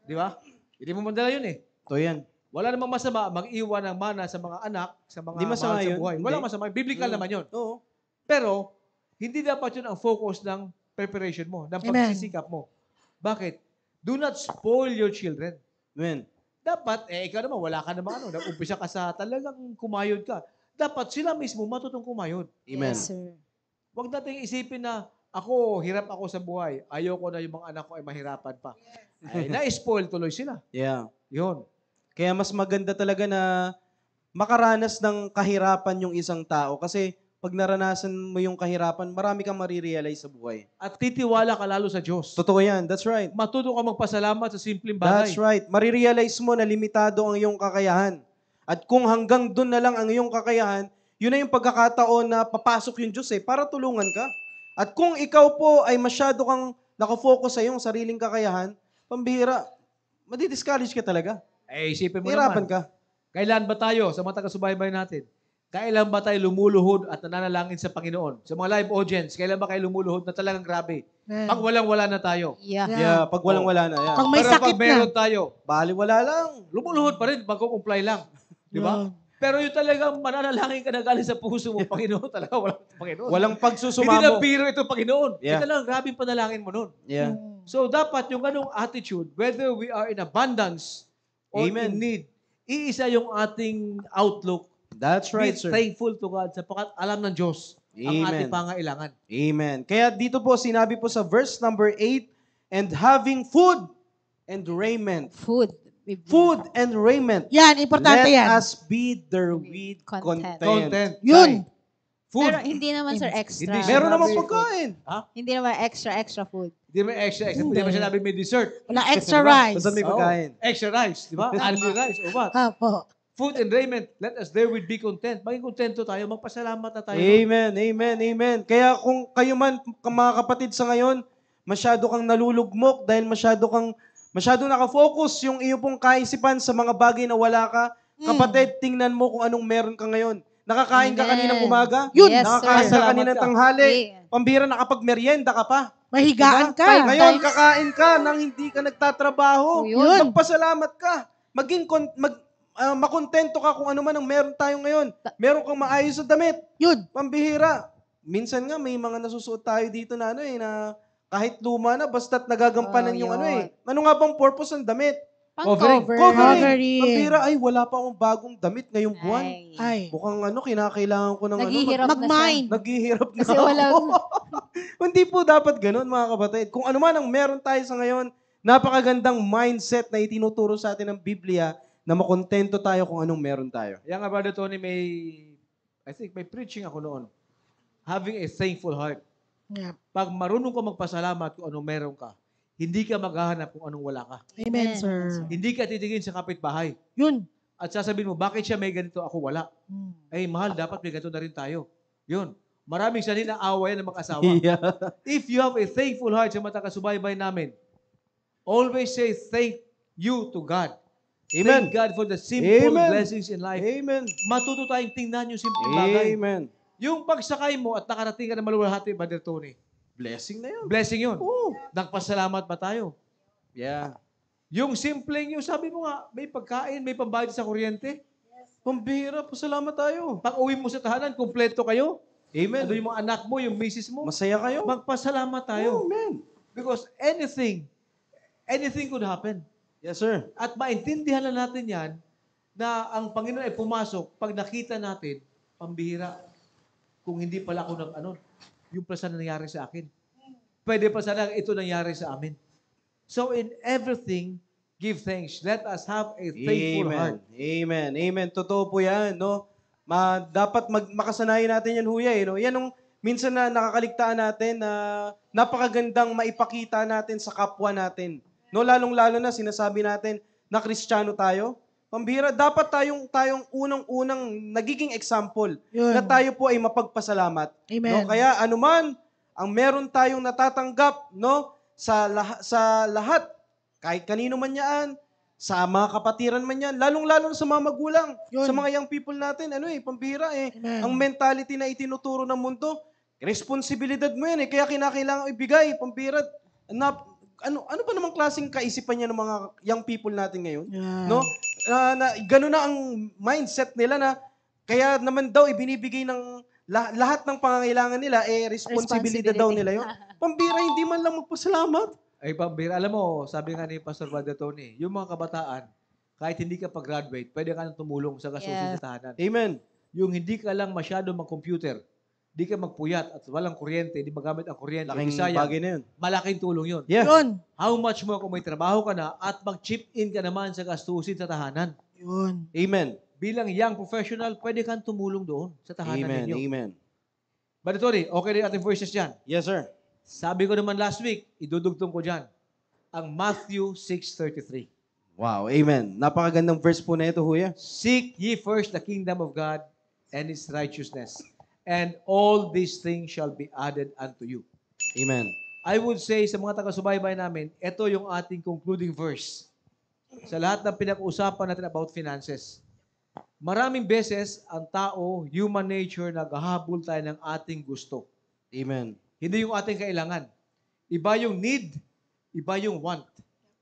Di ba? Hindi mo mandala yun eh. Totoo yan. Wala namang masama mag-iwan ng mana sa mga anak, sa mga Hindi masama mahal sa yun. buhay. Hindi. Walang masama. Biblical naman yun. Oo. Pero, hindi dapat yun ang focus ng preparation mo, ng Amen. pagsisikap mo. Bakit? Do not spoil your children. Amen. Dapat, ikaw naman, wala ka naman nag-umpisa ka sa talagang kumayod ka. Dapat sila mismo matutong kumayod. Amen. Yes, sir. Huwag nating isipin na ako, hirap ako sa buhay. Ayoko na yung mga anak ko ay mahirapan pa. Ay, na-spoil tuloy sila. Yeah. Yun. Kaya mas maganda talaga na makaranas ng kahirapan yung isang tao. Kasi pag naranasan mo yung kahirapan, marami kang marirealize sa buhay. At titiwala ka lalo sa Diyos. Totoo yan. That's right. Matuto ka magpasalamat sa simpleng bagay. That's right. Marirealize mo na limitado ang iyong kakayahan. At kung hanggang doon na lang ang iyong kakayahan, yun na yung pagkakataon na papasok yung Diyos para tulungan ka. At kung ikaw po ay masyado kang nakafocus sa iyong sariling kakayahan, pambihira, madi-discourage ka talaga. Isipin mo Hirapan naman. ka. Kailan ba tayo, sa mga taga-subaybay natin, kailan ba tayo lumuluhod at nananalangin sa Panginoon? Sa mga live audience, kailan ba kayo lumuluhod na talagang grabe? Amen. Pag walang-wala na tayo. Yeah. Yeah, pag walang-wala na. Yeah. Pag may Pero sakit pag meron na. tayo, Baliwala lang. lumuluhod pa rin, magkukumply lang. Di ba? Yun. Pero yung talagang mananalangin ka na galing sa puso mo, Panginoon, talaga walang Panginoon. Walang Hindi na pagsusumamo. biro ito, Panginoon. Yeah. Ito lang, grabing panalangin mo nun. Yeah. So, dapat yung ganong attitude, whether we are in abundance or Amen. in need, iisa yung ating outlook. That's right, Be sir. thankful to God sapagkat alam ng Diyos ang Amen. ating pangailangan. Amen. Kaya dito po, sinabi po sa verse number 8, and having food and raiment. Food. Food and raiment. Yan, importante Let yan. us be therewith Content. content. Yun. Food. Pero hindi naman, sir, extra. Hindi Meron Sinabi namang ko. pagkain. Hindi naman extra food. Hindi mo extra. Hindi mo sinabi may dessert. Wala extra rice. Basta may pagkain. Oo. Extra rice. Di ba? Only rice. O what? Apo. Food and raiment. Let us therewith be content. Maging kontento tayo. Magpasalamat na tayo. Amen, amen, amen. Kaya kung kayo man, mga kapatid sa ngayon, masyado kang nalulugmok dahil masyado nakafocus yung iyo pong kaisipan sa mga bagay na wala ka. Kapatid, tingnan mo kung anong meron ka ngayon. Nakakain ka Amen. kaninang umaga. Yun. Yes, Nakakain sir. ka kaninang tanghali. Yeah. Pambira, nakapag-merienda ka pa. Mahigaan Diba? ka. Ngayon, times. kakain ka nang hindi ka nagtatrabaho. Oh, yun. Magpasalamat ka. Makontento ka kung ano man ang meron tayo ngayon. Meron kang maayos sa damit. Yun. Pambihira. Minsan nga may mga nasusuot tayo dito na na kahit luma na basta't nagagampanan Oh, yung yun. Ano nga bang purpose ng damit? Covering. Covering. Pambihira, ay wala pa akong bagong damit ngayong buwan. Ay. Mukhang kinakailangan ko ng Naghihirap na siya. Mag-mine. Naghihirap na Kasi ako. wala. Hindi po dapat ganun, mga kapatid. Kung ano man ang meron tayo sa ngayon, napakagandang mindset na itinuturo sa atin ng Biblia na makontento tayo kung anong meron tayo. Yan nga, Brother Tony, I think may preaching ako noon. Having a thankful heart. Yeah. Pag marunong ka magpasalamat kung anong meron ka, hindi ka maghahanap kung anong wala ka. Amen, Amen. sir. Hindi ka titingin sa kapitbahay. Yun. At sasabihin mo, bakit siya may ganito, ako wala? Mm. Ay, mahal, dapat may ganito na rin tayo. Yun. Maraming sanhin na away ng mag-asawa. Yeah. If you have a thankful heart sa mga taga-subaybay namin, always say thank you to God. Amen. Thank God for the simple Amen. blessings in life. Amen. Matuto tayong tingnan yung simple bagay. Amen. Yung pagsakay mo at nakarating ka na maluwalhati, Brother Tony, Blessing na yun. blessing yun. Oo. Nagpasalamat ba tayo? Yeah. Yung simpleng, yung sabi mo nga, may pagkain, may pambayad sa kuryente. Pambihira, pasalamat tayo. Pag uwi mo sa tahanan, kumpleto kayo. Amen. Ano yung mga anak mo, yung misis mo. Masaya kayo. Magpasalamat tayo. Amen. Because anything could happen. Yes, sir. At maintindihan na natin yan na ang Panginoon ay pumasok pag nakita natin, pambihira, kung hindi pala ako yung pala sana nangyari sa akin. Pwede pa sana ito nangyari sa amin. So in everything, give thanks. Let us have a thankful heart. Amen. Amen. Totoo po yan, no? Dapat makasanayan natin yan, huya, no? Yan ang minsan na nakakaligtaan natin na napakagandang maipakita natin sa kapwa natin. No, lalong-lalo na sinasabi natin na Kristiyano tayo. Pambihira, dapat tayong unang-unang nagiging example Yun. na tayo po ay mapagpasalamat. Amen. No, kaya anuman ang meron tayong natatanggap, no, sa lahat, kahit kanino man yan, sa mga kapatiran man yan, lalong-lalo sa mga magulang, Yun. sa mga young people natin, pambihira Amen. Ang mentality na itinuturo ng mundo, responsibilidad mo yan kaya kinakailangan ibigay, pambihira. Ano ba namang klaseng kaisipan niya ng mga young people natin ngayon? Yeah. No? Gano'n na ang mindset nila na kaya naman daw ibinibigay ng lahat ng pangangailangan nila responsibilidad daw nila yun. Pambira, hindi man lang magpasalamat. Ay, pambihira. Alam mo, sabi nga ni Pastor Brother Tony, yung mga kabataan, kahit hindi ka pag-graduate, pwede ka nang tumulong sa kasusin Yes. sa tahanan. Amen. Yung hindi ka lang masyado mag-computer, di ka magpuyat at walang kuryente, di magamit ang kuryente, Laking di sayang, bagay na yun. malaking tulong yun. Yeah. Yun. How much mo kung may trabaho ka na at mag-chip in ka naman sa gastusin sa tahanan. Yun. Amen. Bilang young professional, pwede kang tumulong doon sa tahanan Amen. ninyo. Amen. But Tony, okay rin ating verses dyan. Yes, sir. Sabi ko naman last week, idudugtong ko dyan, ang Matthew 6:33. Wow. Amen. Napakagandang verse po na ito, huya. Seek ye first the kingdom of God and His righteousness, and all these things shall be added unto you. Amen. I would say sa mga taga-subaybay namin, ito yung ating concluding verse. Sa lahat ng pinag-uusapan natin about finances. Maraming beses, ang tao, human nature, naghahabol tayo ng ating gusto. Amen. Hindi yung ating kailangan. Iba yung need, iba yung want.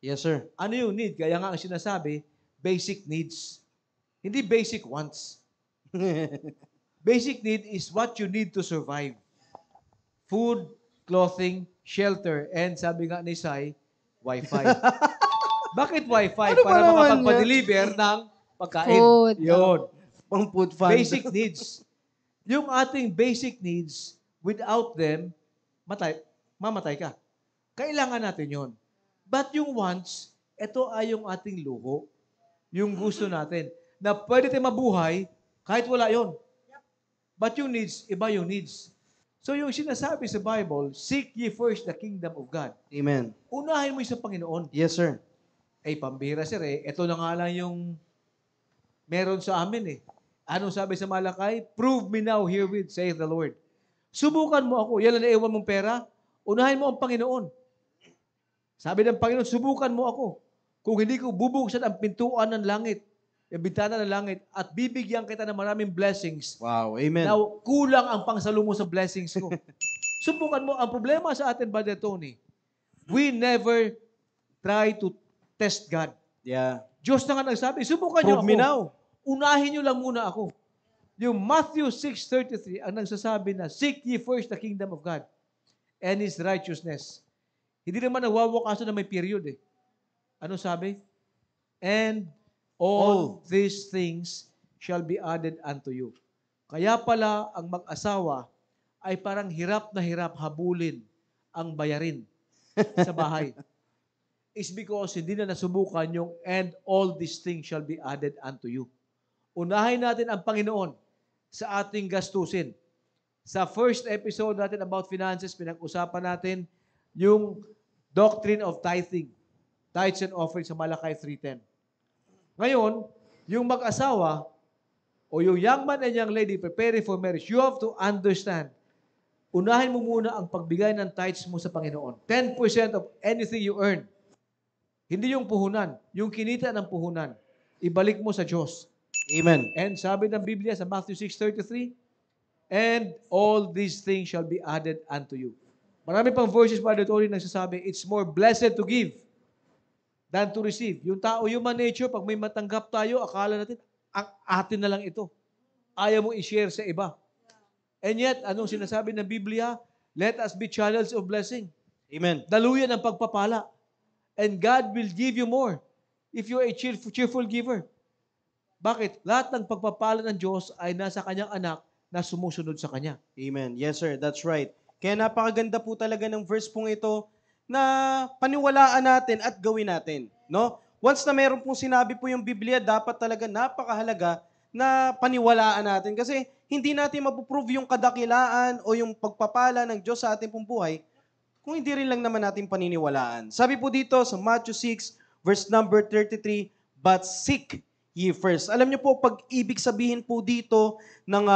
Yes, sir. Ano yung need? Kaya nga ang sinasabi, basic needs. Hindi basic wants. Basic need is what you need to survive. Food, clothing, shelter, and sabi nga ni Sai, Wi-Fi. Bakit Wi-Fi? Ano ba Para naman makapag-deliver ng pagkain. Food. Yun. Pang food fund. Basic needs. Yung ating basic needs, without them, mamatay ka. Kailangan natin yon. But yung wants, ito ay yung ating luho. Yung gusto natin. Na pwede tayo mabuhay kahit wala yon. But yung needs, iba yung needs. So yung sinasabi sa Bible, seek ye first the kingdom of God. Amen. Unahin mo yung sa Panginoon. Yes, sir. Pambira sir ito na nga lang yung meron sa amin Anong sabi sa Malakay? Prove me now herewith, saith the Lord. Subukan mo ako. Yan ang naiwan mong pera. Unahin mo ang Panginoon. Sabi ng Panginoon, subukan mo ako. Kung hindi ko bubuksan ang pintuan ng langit, yung bintana ng langit, at bibigyan kita ng maraming blessings Wow, amen. na kulang ang pangsalo mo sa blessings ko. Subukan mo. Ang problema sa atin, Brother Tony, we never try to test God. Yeah. Diyos na nga nagsabi, subukan niyo Prove ako. me now. Unahin niyo lang muna ako. Yung Matthew 6:33 ang nagsasabi na, seek ye first the kingdom of God and His righteousness. Hindi naman nagwawakaso na may period eh. Ano sabi? And all these things shall be added unto you. Kaya pala ang mag-asawa ay parang hirap na hirap habulin ang bayarin sa bahay. Is because hindi na nasubukan yung and all these things shall be added unto you. Unahin natin ang Panginoon sa ating gastusin. Sa first episode natin about finances, pinag-usapan natin yung doctrine of tithing. Tithes and offerings sa Malakay 3:10. Ngayon, yung mag-asawa o yung young man and young lady preparing for marriage, you have to understand, unahin mo muna ang pagbigay ng tithes mo sa Panginoon. 10% of anything you earn. Hindi yung puhunan, yung kinita ng puhunan. Ibalik mo sa Diyos. Amen. And sabi ng Biblia sa Matthew 6:33, and all these things shall be added unto you. Marami pang verses, Brother Tony, nagsasabi, it's more blessed to give than to receive. Yung tao, human nature, pag may matanggap tayo, akala natin, ang atin na lang ito. Ayaw mo i-share sa iba. And yet, anong sinasabi ng Biblia? Let us be channels of blessing. Amen. Daluyan ang pagpapala. And God will give you more if you are a cheerful giver. Bakit? Lahat ng pagpapala ng Diyos ay nasa kanyang anak na sumusunod sa kanya. Amen. Yes, sir. That's right. Kaya napakaganda po talaga ng verse pong ito na paniwalaan natin at gawin natin. No? Once na meron pong sinabi po yung Biblia, dapat talaga napakahalaga na paniwalaan natin. Kasi hindi natin mapuprove yung kadakilaan o yung pagpapala ng Diyos sa ating pong buhay kung hindi rin lang naman natin paniniwalaan. Sabi po dito sa Matthew 6, verse number 33, but seek ye first. Alam niyo po, pag ibig sabihin po dito ng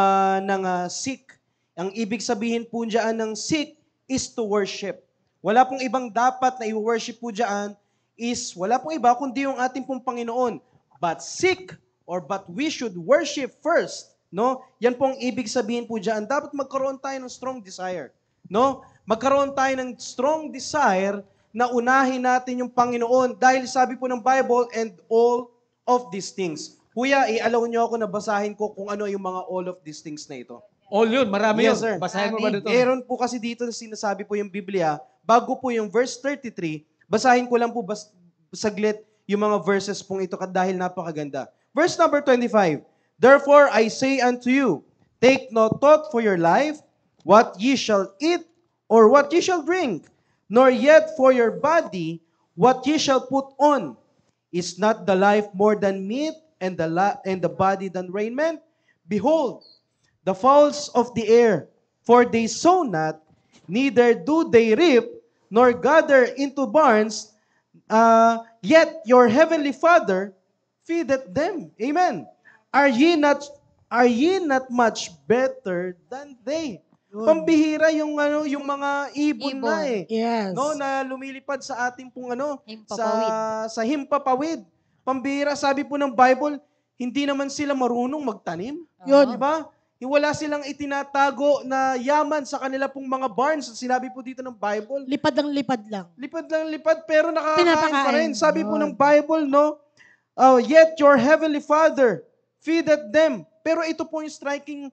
seek, ang ibig sabihin po diyan ng seek is to worship. Wala pong ibang dapat na i-worship po diyan wala pong iba kundi yung ating pong Panginoon. But seek but we should worship first. No? Yan pong ibig sabihin po diyan. Dapat magkaroon tayo ng strong desire. No? Magkaroon tayo ng strong desire na unahin natin yung Panginoon dahil sabi po ng Bible and all of these things. Kuya, i-allow niyo ako na basahin ko kung ano yung mga all of these things na ito. All yun, marami Yes, yun. sir. Basahin mo ba dito? Meron po kasi dito na sinasabi po yung Biblia, bago po yung verse 33, basahin ko lang po saglit yung mga verses pong ito dahil napakaganda. Verse number 25, therefore I say unto you, take no thought for your life, what ye shall eat, or what ye shall drink, nor yet for your body, what ye shall put on. Is not the life more than meat, and the body than raiment? Behold, the fowls of the air, for they sow not, neither do they reap, nor gather into barns, yet your heavenly Father feedeth them. Amen. Are ye not much better than they? Pambihira yung mga ibon na eh. Yes. No, na lumilipad sa ating pong Himpapawid. sa himpapawid. Pambihira, sabi po ng Bible, hindi naman sila marunong magtanim. Yun. Di ba? Wala silang itinatago na yaman sa kanila pong mga barns. Sinabi po dito ng Bible. Lipad ng lipad lang. Lipad lang lipad, pero nakakain pa Pinapakain. rin. Sabi po Yun. ng Bible, no? Yet your heavenly Father feedeth them. Pero ito po yung striking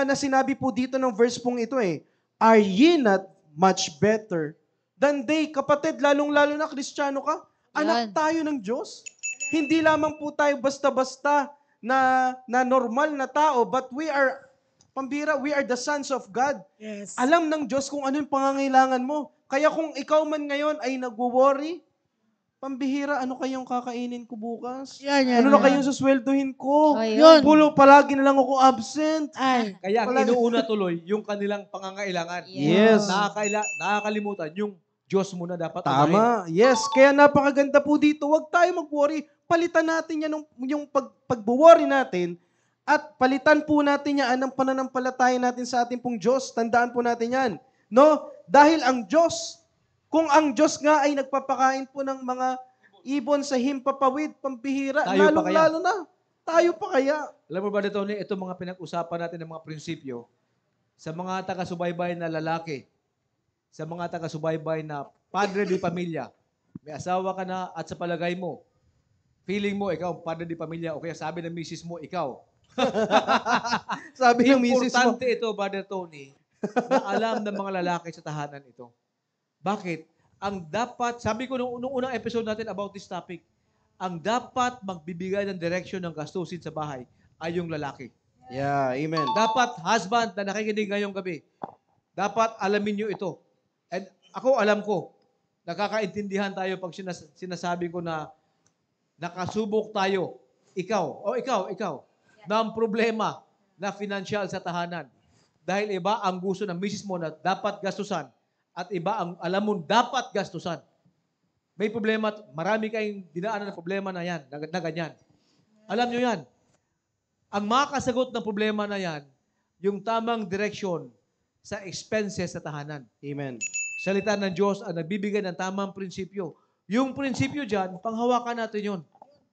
na sinabi po dito ng verse pong ito eh. Are ye not much better than they? Kapatid, lalong-lalo na Kristiyano ka, anak tayo ng Diyos. Hindi lamang po tayo basta-basta na normal na tao, but we are the sons of God. Yes. Alam ng Diyos kung ano yung pangangailangan mo. Kaya kung ikaw man ngayon ay nagwo-worry, pambihira, ano kayong kakainin ko bukas? Yan, Ano na yan. kayong susweldohin ko? Yun. Palagi na lang ako absent. Ay. Kaya ang inuuna tuloy, yung kanilang pangangailangan. Yes. Nakakalimutan, yung Diyos muna dapat unahin. Tama. Yes. Kaya napakaganda po dito. Huwag tayo mag-worry. Palitan natin yan yung pag-worry natin at palitan po natin yan ang pananampalataya natin sa ating pong Diyos. Tandaan po natin yan. No? Dahil ang Diyos, kung ang Diyos nga ay nagpapakain po ng mga ibon sa himpapawid, pampihira, Tayo pa kaya? lalong-lalo na. Tayo pa kaya? Alam mo ba, Tony, ito mga pinag-usapan natin ng mga prinsipyo sa mga taga-subaybay na lalaki, sa mga taga-subaybay na padre de pamilya. May asawa ka na at sa palagay mo, feeling mo, ikaw, padre de pamilya, o kaya sabi ng misis mo, ikaw. Sabi ng misis mo. Importante ito, Brother Tony, na alam ng mga lalaki sa tahanan ito. Bakit? Ang dapat, sabi ko nung unang episode natin about this topic, ang dapat magbibigay ng direction ng gastusin sa bahay ay yung lalaki. Yeah, amen. Dapat, husband na nakikinig ngayong gabi, dapat alamin nyo ito. And ako, alam ko, nakakaintindihan tayo pag sinasabi ko na nakasubok tayo, ikaw, ng problema na financial sa tahanan. Dahil iba ang gusto ng misis mo na dapat gastusan at iba ang alam mo dapat gastusan. May problema, marami kayong dinaanan ng problema na yan, na ganyan. Alam nyo yan. Ang makakasagot ng problema na yan, yung tamang direksyon sa expenses sa tahanan. Amen. Salita ng Diyos ang nagbibigay ng tamang prinsipyo. Yung prinsipyo dyan, panghawakan natin yun.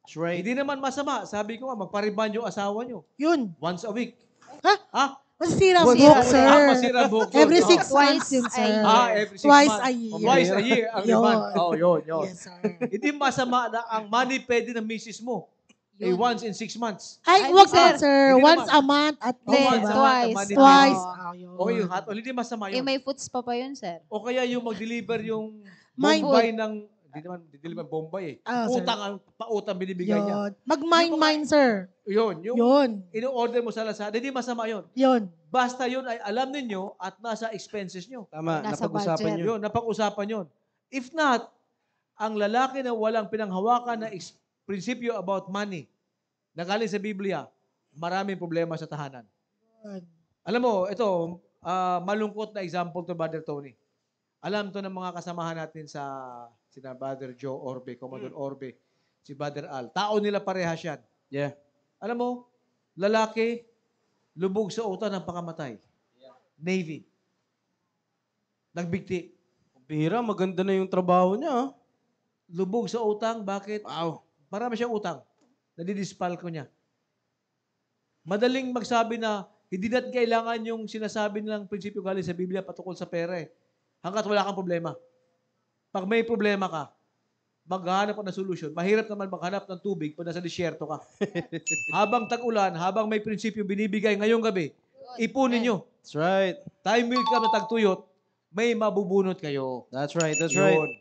That's right. Hindi naman masama. Sabi ko nga, magpariban yung asawa nyo. Yun. Once a week. Ha? Ha? Masisira ang Wag- buhok, wag- sir. Masira ang buhok. Every Oh. 6 Twice months yun, sir. Every 6 Twice months. a year. Twice a year ang Yun. remand. Oh, yun. Yes, sir. Hindi masama na ang money pwede ng misis mo. Yun. Once in 6 months. Ay, Ay, wag sir. po, sir. Hindi Once naman. a month at Oh, least. once a diba? month, Twice. money Twice. mo. Ah, yun. Okay, yung hot oil, hindi masama Yung yun. may foods pa yun, sir. O kaya yung mag-deliver yung Mine. Bombay ng, hindi naman, deliver Bombay eh. Ah, sir. Utang, ang pautang binibigay niya. Yun. Mag-mine, sir. Yun, yung Yun. ino-order mo sa Lazada, hindi masama yun. Yun. Basta yun ay alam ninyo at nasa expenses nyo. Tama, Nasa napag-usapan budget. nyo. Yun, napag-usapan yun. If not, ang lalaki na walang pinanghawakan na prinsipyo about money, na galing sa Biblia, maraming problema sa tahanan. Yun. Alam mo, ito, malungkot na example to, Brother Tony. Alam to ng mga kasamahan natin sa sina Brother Joe Orbe, Commodore Orbe, si Brother Al. Tao nila parehas yan. Yeah. Alam mo, lalaki, lubog sa utang ng pakamatay. Navy. Nagbigti. Bihira, maganda na yung trabaho niya. ah. Lubog sa utang, bakit? Wow. Marami siyang utang. Nadidispal ko niya. Madaling magsabi na hindi natin kailangan yung sinasabi nilang prinsipyo galing sa Biblia patungkol sa pera eh. Hanggat wala kang problema. Pag may problema ka, maghahanap ka ng solusyon. Mahirap naman maghanap ng tubig pag nasa disyerto ka. Habang tag-ulan, habang may prinsipyo binibigay ngayong gabi, ipunin nyo. That's right. Time will come na tagtuyot, may mabubunot kayo. That's right. That's Yun. right.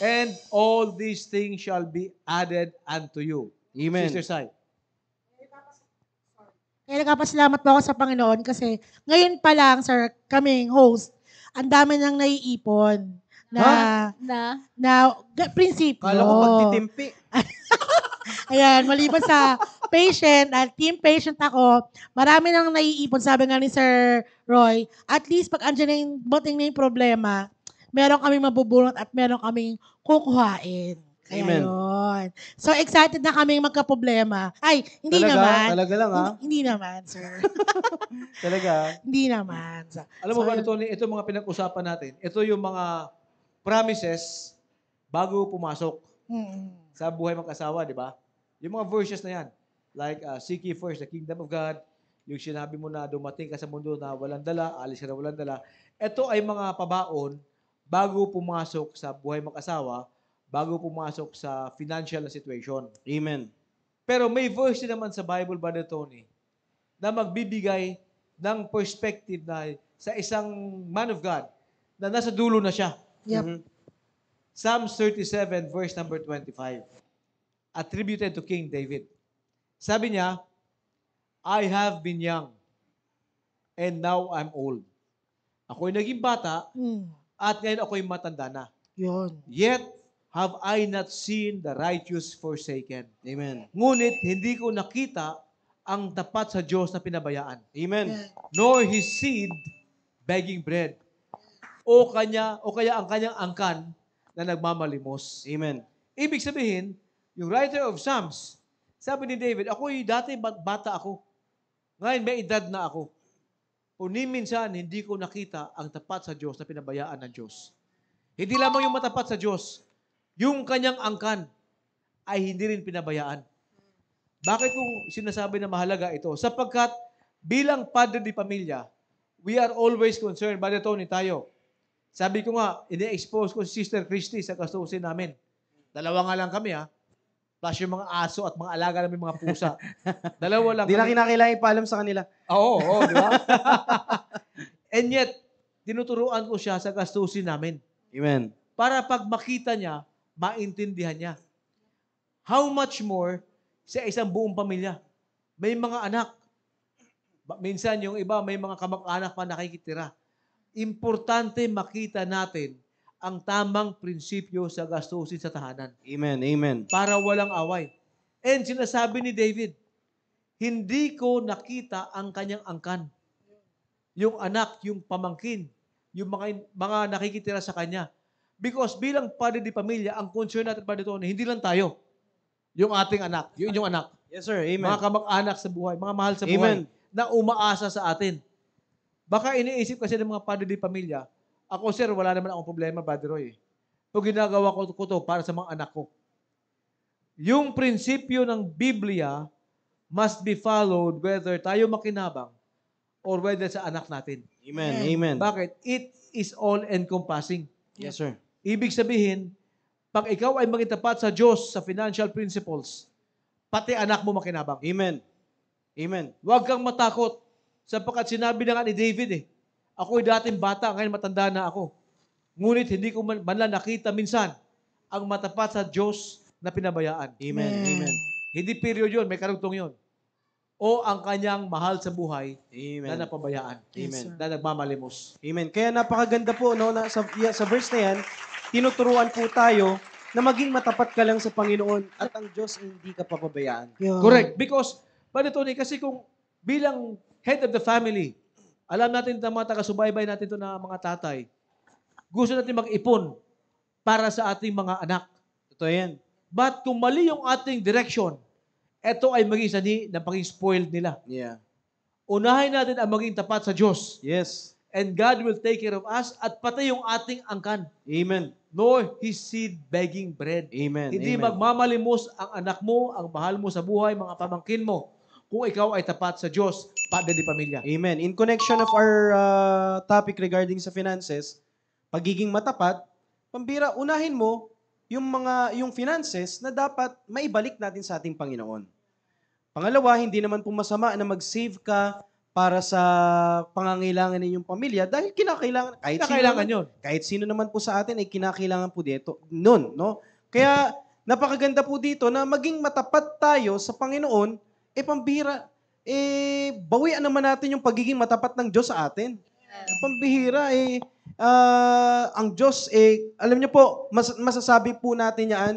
And all these things shall be added unto you. Amen. Sister Sai. Kaya nagpapasalamat po ako sa Panginoon kasi ngayon pa lang, sir, kaming host, ang dami nang naiipon na prinsipyo. Kala ko magtitimpi. Ayan, maliban sa patient at team patient ako, marami nang naiipon, sabi nga ni Sir Roy, at least pag andyan na yung boting na yung problema, meron kaming mabubunot at meron kaming kukuhain. Kaya Amen. yun. So excited na kaming magka-problema. Ay, hindi Talaga? naman. Talaga lang, ha? Hindi naman, sir. Talaga. Hindi naman. Alam mo So, ba, Tony, ito mga pinag-usapan natin. Ito yung mga promises bago pumasok sa buhay mag-asawa, di ba? Yung mga verses na yan. Like, seek ye first the kingdom of God. Yung sinabi mo na dumating ka sa mundo na walang dala, alis ka na walang dala. Ito ay mga pabaon bago pumasok sa buhay mag-asawa, bago pumasok sa financial na situation. Amen. Pero may verse din naman sa Bible, Brother Tony, na magbibigay ng perspective na sa isang man of God na nasa dulo na siya. Yep. Mhm. Psalms 37, verse number 25. Attributed to King David. Sabi niya, I have been young, and now I'm old. Ako'y naging bata, at ngayon ako'y matanda na. Yun. Yet have I not seen the righteous forsaken. Amen. Ngunit hindi ko nakita ang tapat sa Diyos na pinabayaan. Amen. Nor his seed begging bread. O kaya ang kanyang angkan na nagmamalimos. Amen. Ibig sabihin, yung writer of Psalms, sabi ni David, ako'y dati bata ako. Ngayon may edad na ako. O ni minsan, hindi ko nakita ang tapat sa Diyos na pinabayaan ng Diyos. Hindi lamang yung matapat sa Diyos, yung kanyang angkan ay hindi rin pinabayaan. Bakit kung sinasabi na mahalaga ito? Sapagkat bilang padre di pamilya, we are always concerned. Brother Tony, tayo. Sabi ko nga, ini-expose ko si Sister Christy sa kastusin namin. Dalawa nga lang kami, ha? Plus yung mga aso at mga alaga namin mga pusa. Dalawa lang Di na kami. kinakailangan ipaalam sa kanila. Oo, di ba? And yet, tinuturuan ko siya sa gastusin namin. Amen. Para pag makita niya, maintindihan niya. How much more sa isang buong pamilya? May mga anak. Minsan yung iba, may mga kamag-anak pa nakikitira. Importante makita natin ang tamang prinsipyo sa gastusin sa tahanan Amen. Amen. para walang away. And sinasabi ni David, hindi ko nakita ang kanyang angkan. Yung anak, yung pamangkin, yung mga nakikitira sa kanya. Because bilang padre di pamilya, ang concern natin pa dito, hindi lang tayo. Yung ating anak, yung inyong anak. Yes, sir. Amen. Mga kamag-anak sa buhay, mga mahal sa buhay, Amen. na umaasa sa atin. Baka iniisip kasi ng mga padre di pamilya, ako sir, wala naman akong problema, Brother Roy. Pag ginagawa ko to para sa mga anak ko. Yung prinsipyo ng Biblia must be followed whether tayo makinabang or whether sa anak natin. Amen. Amen. Bakit? It is all-encompassing. Yes, sir. Ibig sabihin, pag ikaw ay maging tapat sa Diyos sa financial principles, pati anak mo makinabang. Amen. Amen. Huwag kang matakot. Sapagkat sinabi na nga ni David ako'y dating bata, ngayon matanda na ako. Ngunit hindi ko man lang nakita minsan ang matapat sa Diyos na pinabayaan. Amen. Amen. Hindi period yun, may karugtong yun. O ang kanyang mahal sa buhay Amen. na napabayaan. Amen. Na nagmamalimos. Amen. Kaya napakaganda po no na sa verse na yan, tinuturuan po tayo na maging matapat ka lang sa Panginoon at ang Diyos hindi ka papabayaan. Yun. Correct. Because, Brother Tony, kasi kung bilang head of the family, alam natin na mga taga-subaybay natin ito na mga tatay, gusto natin mag-ipon para sa ating mga anak. Totoo yan. But kung mali yung ating direction, ito ay maging sanhi na paging spoiled nila. Yeah. Unahin natin ang maging tapat sa Diyos. Yes. And God will take care of us at pati yung ating angkan. Amen. Nor His seed begging bread. Amen. Hindi Amen. magmamalimos ang anak mo, ang mahal mo sa buhay, mga pamangkin mo, kung ikaw ay tapat sa Diyos, padre di pamilya. Amen. In connection of our topic regarding sa finances, pagiging matapat, pambira, unahin mo yung finances na dapat maibalik natin sa ating Panginoon. Pangalawa, hindi naman po masama na mag-save ka para sa pangangailangan ng inyong pamilya dahil kinakailangan Yun. kahit sino naman po sa atin ay kinakailangan po dito noon, no? Kaya napakaganda po dito na maging matapat tayo sa Panginoon, pambihira, bawian naman natin yung pagiging matapat ng Diyos sa atin. Pambihira, ang Diyos, alam niyo po, masasabi po natin yan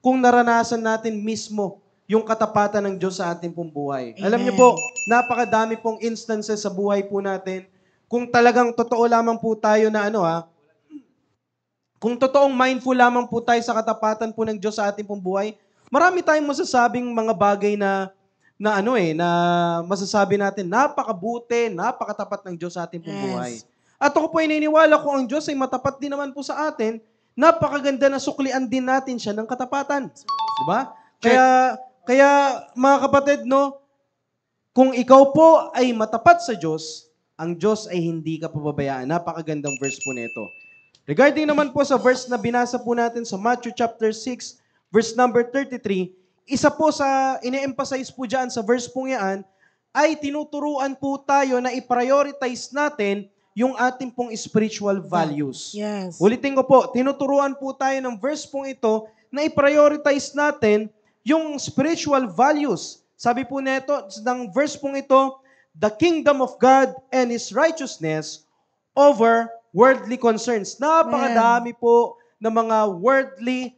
kung naranasan natin mismo yung katapatan ng Diyos sa ating pong buhay. Amen. Alam niyo po, napakadami pong instances sa buhay po natin kung talagang totoo lamang po tayo na kung totoong mindful lamang po tayo sa katapatan po ng Diyos sa ating pong buhay, marami tayong masasabing mga bagay na masasabi natin, napakabuti, napakatapat ng Diyos sa ating pong buhay. At ako po ay naniniwala kung ang Diyos ay matapat din naman po sa atin, napakaganda na suklian din natin siya ng katapatan. Diba? Kaya mga kapatid, no, kung ikaw po ay matapat sa Diyos, ang Diyos ay hindi ka pababayaan. Napakagandang verse po nito. Regarding naman po sa verse na binasa po natin sa Matthew chapter 6, verse number 33, isa po sa ine-emphasize po dyan sa verse pong yan, ay tinuturuan po tayo na i-prioritize natin yung ating pong spiritual values. Yes. Ulitin ko po, tinuturuan po tayo ng verse pong ito na i-prioritize natin yung spiritual values. Sabi po nito, ng verse pong ito, the kingdom of God and His righteousness over worldly concerns. Napakadami po ng mga worldly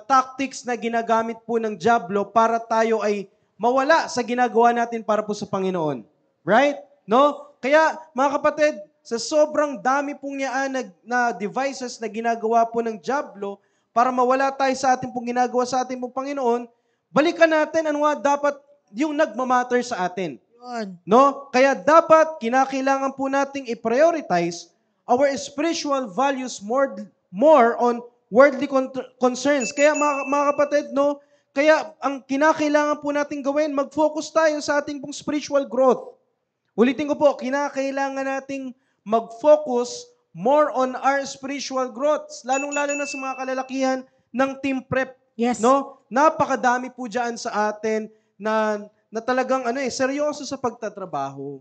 tactics na ginagamit po ng dyablo para tayo ay mawala sa ginagawa natin para po sa Panginoon. Right? No? Kaya, mga kapatid, sa sobrang dami pong na devices na ginagawa po ng dyablo para mawala tayo sa ating pong ginagawa sa ating pong Panginoon, balikan natin ano dapat yung nagmamatter sa atin. Yun. No? Kaya dapat, kinakailangan po nating i-prioritize our spiritual values more on worldly concerns. Kaya mga kapatid, no, Kaya ang kinakailangan po natin gawin, mag-focus tayo sa ating pong spiritual growth. Ulitin ko po, kinakailangan nating mag-focus more on our spiritual growth, lalong-lalo na sa mga kalalakihan ng team prep. Yes. No? Napakadami po dyan sa atin na talagang seryoso sa pagtatrabaho.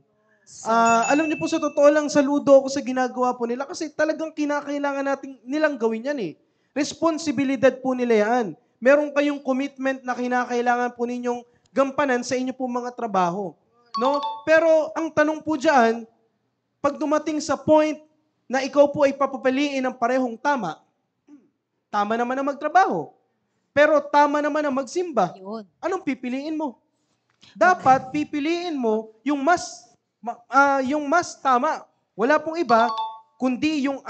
Alam niyo po, sa totoo lang, saludo ako sa ginagawa po nila kasi talagang kinakailangan nilang gawin yan eh. Responsibilidad po nila yan. Meron kayong commitment na kinakailangan po ninyong gampanan sa inyo po mga trabaho. No? Pero ang tanong po dyan, pag dumating sa point na ikaw po ay papapaliin ng parehong tama, tama naman ang magtrabaho. Pero tama naman ang magsimba. Yun. Anong pipiliin mo? Dapat pipiliin mo yung mas tama. Wala pong iba kundi yung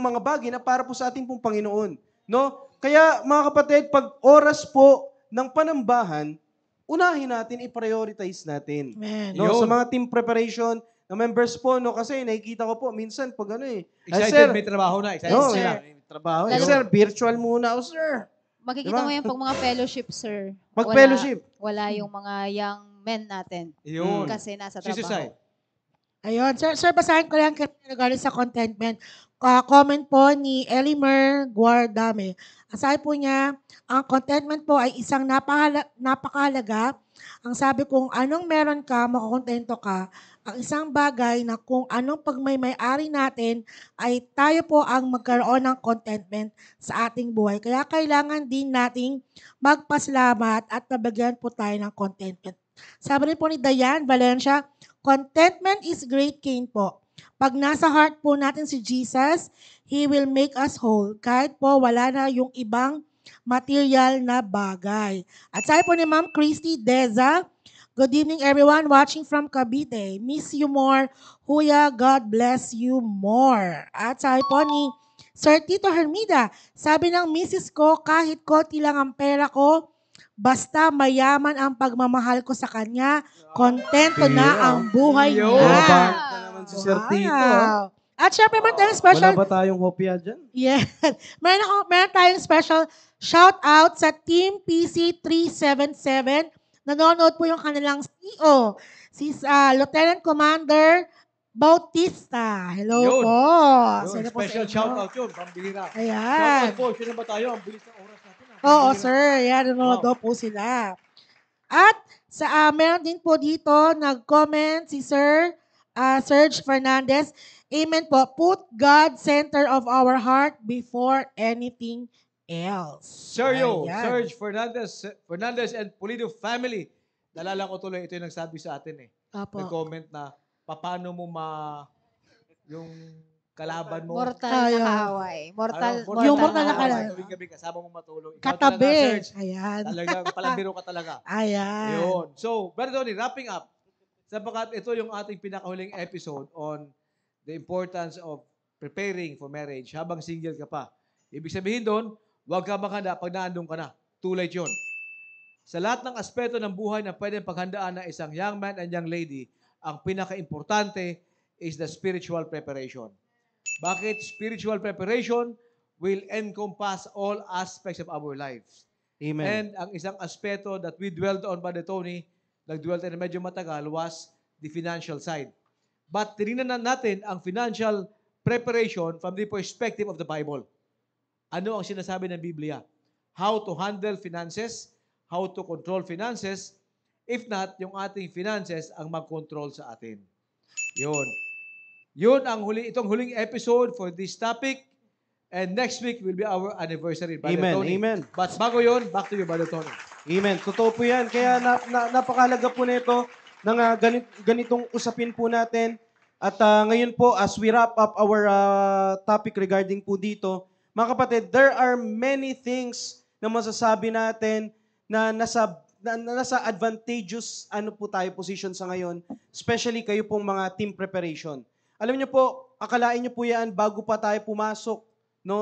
mga bagay na para po sa ating pong Panginoon. No? Kaya mga kapatid, pag oras po ng panambahan, unahin natin, i-prioritize natin. Amen. No, Yun. sa mga team preparation na members po, no, kasi nakikita ko po minsan pag Excited, may trabaho na. Excited no, sila. may trabaho. Lalo- Sir, virtual muna ako, sir. Makikita Diba? mo yan pag mga fellowship, sir. Mag-fellowship. Wala yung mga young men natin. Yun. Kasi nasa Sisi Sai. trabaho. Ayun. Sir, basahin ko lang regarding sa contentment. Comment po ni Elimer Guardame. Aside po niya, ang contentment po ay isang napakahalaga. Ang sabi kung anong meron ka, makukontento ka. Ang isang bagay na kung anong pagmay-ari natin ay tayo po ang magkaroon ng contentment sa ating buhay. Kaya kailangan din nating magpasalamat at nabagyan po tayo ng contentment. Sabi rin po ni Diane Valencia, contentment is great gain po. Pag nasa heart po natin si Jesus, He will make us whole. Kahit po wala na yung ibang material na bagay. At sabi po ni Ma'am Christy Deza, good evening everyone watching from Cavite. Miss you more. Huya, God bless you more. At sabi po ni Sir Tito Hermida, sabi ng misis ko, kahit konti lang ang pera ko, basta mayaman ang pagmamahal ko sa kanya, kontento na ang buhay Yo. niya. Mabait na naman si Sir Tito. Wow. At syempre, meron tayong Wala special. ba tayong hopya dyan? Yes. Meron tayong special shout out sa Team PC 377. Nanonood po yung kanilang CEO, si Lieutenant Commander Bautista. Hello Yun. po. Yun, Sino po sa special inyo? shout out yun. Pambihira. Shout Ayan. out po. Sino ba tayo? Ang bilis ng oras natin. Oo, Pambihira. sir. Yan, nanonood Wow. daw po sila. At meron din po dito, nag-comment si Sir Serge Fernandez. Amen po. Put God center of our heart before anything else. Sergio, Ayan. Serge Fernandez and Pulido family. Nalala ko tuloy, ito yung nagsabi sa atin eh. Opo. Nag-comment na, paano mo yung kalaban mo. Mortal Ayun. na kaaway. Mortal, Yung mortal na kaaway. kaaway. Tuwing gabi kasama mo matulog. Ikaw Katabi. talaga, Serge. Ayan. Talagang palabiro ka talaga. Ayan. Yun. So, Brother Tony, wrapping up. Sapagkat ito yung ating pinakahuling episode on the importance of preparing for marriage habang single ka pa. Ibig sabihin doon, huwag ka maghanda pag naandun ka na. Too late yun. Sa lahat ng aspeto ng buhay na pwedeng paghandaan ng isang young man and young lady, ang pinaka-importante is the spiritual preparation. Bakit? Spiritual preparation will encompass all aspects of our lives. Amen. And ang isang aspeto that we dwelled on, Brother Tony, nag-dwell tayo na medyo matagal, was the financial side. But tinignan natin ang financial preparation from the perspective of the Bible. Ano ang sinasabi ng Biblia? How to handle finances, how to control finances, if not, yung ating finances ang mag-control sa atin. Yun. Yun ang itong huling episode for this topic. And next week will be our anniversary, Brother Amen, Tony. amen. But bago yun, back to you, Brother Tony. Amen. Totoo po yan. Kaya napakalaga po nito ng ganitong usapin po natin. At ngayon po, as we wrap up our topic regarding po dito, mga kapatid, there are many things na masasabi natin na nasa advantageous po tayo position sa ngayon, especially kayo pong mga team preparation. Alam niyo po, akalain niyo po yan bago pa tayo pumasok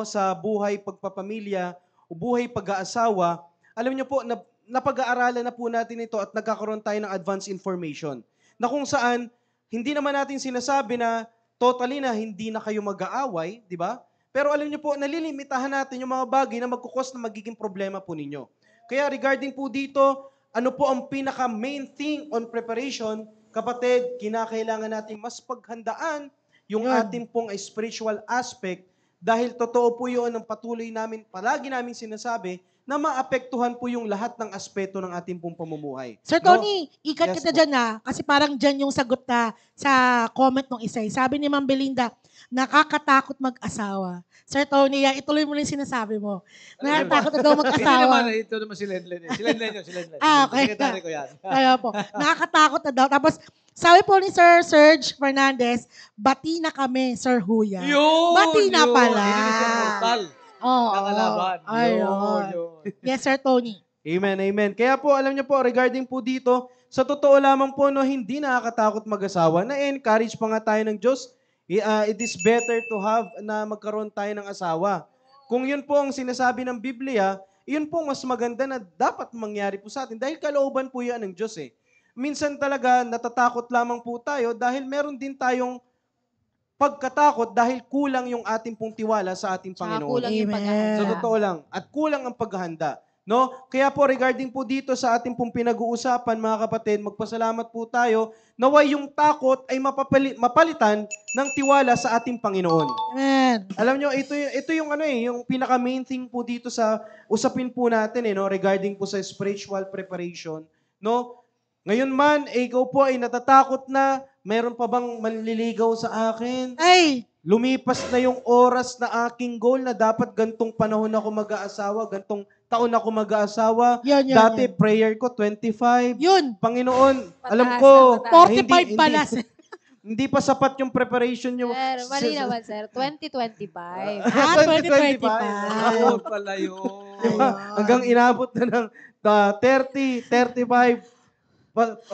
sa buhay pagpapamilya o buhay pag-aasawa. Alam niyo po, napag-aaralan na po natin ito at nagkakaroon tayo ng advanced information na kung saan hindi naman natin sinasabi na totally na hindi na kayo mag-aaway, di ba? Pero alam niyo po, nalilimitahan natin yung mga bagay na magkukos na magiging problema po ninyo. Kaya regarding po dito, ano po ang pinaka-main thing on preparation, kapatid, kinakailangan natin mas paghandaan yung Yun. ating pong spiritual aspect dahil totoo po yun ang palagi namin sinasabi na maapektuhan po yung lahat ng aspeto ng ating pong pamumuhay. Sir No? Tony, ikat Yes kita po. dyan kasi parang dyan yung sagot na sa comment ng isa. Sabi ni Ma'am Belinda, nakakatakot mag-asawa. Sir Tony, ituloy mo na yung sinasabi mo. Nakakatakot na daw Hindi naman, mag-asawa. ito naman si Lenlen. Si Lenlen yun, si Lenlen. Okay. Sekretary ko yan. Kaya po, nakakatakot na daw. Tapos, sabi po ni Sir Serge Fernandez, bati na kami, Sir Huya. Yun! Bati na yun. pala. Hindi na siya mortal. Oo. Nakalaban. Ayun. Yun. Yes, Sir Tony. Amen, amen. Kaya po, alam niyo po, regarding po dito, sa totoo lamang po, no, hindi nakakatakot mag-asawa. Na-encourage pa nga tayo ng Diyos. It is better to have na magkaroon tayo ng asawa. Kung yun po ang sinasabi ng Biblia, yun po mas maganda na dapat mangyari po sa atin. Dahil kalooban po yan ng Diyos eh. Minsan talaga, natatakot lamang po tayo dahil meron din tayong pagkatakot dahil kulang yung ating pong tiwala sa ating Tsaka Panginoon. kulang yung Amen. paghahanda. Sa totoo lang. At kulang ang paghahanda. No? Kaya po regarding po dito sa ating pong pinag-uusapan, mga kapatid, magpasalamat po tayo naway yung takot ay mapalitan ng tiwala sa ating Panginoon. Amen. Alam nyo, ito yung yung pinaka main thing po dito sa usapin po natin no, regarding po sa spiritual preparation, no? Ngayon man, ikaw po ay natatakot na, mayroon pa bang manliligaw sa akin? Ay, Lumipas na yung oras na aking goal na dapat gantong panahon ako mag-aasawa, gantong taon ako mag-aasawa. Yun, yun, Dati yun. prayer ko 25. yun. Panginoon, alam Mataas ko, na mataas. 45 pala. hindi pa sapat yung preparation nyo. Sir, mali naman, sir. 2025. Ah, 2025. Ayun pala yun. Hanggang inabot na ng 30, 35.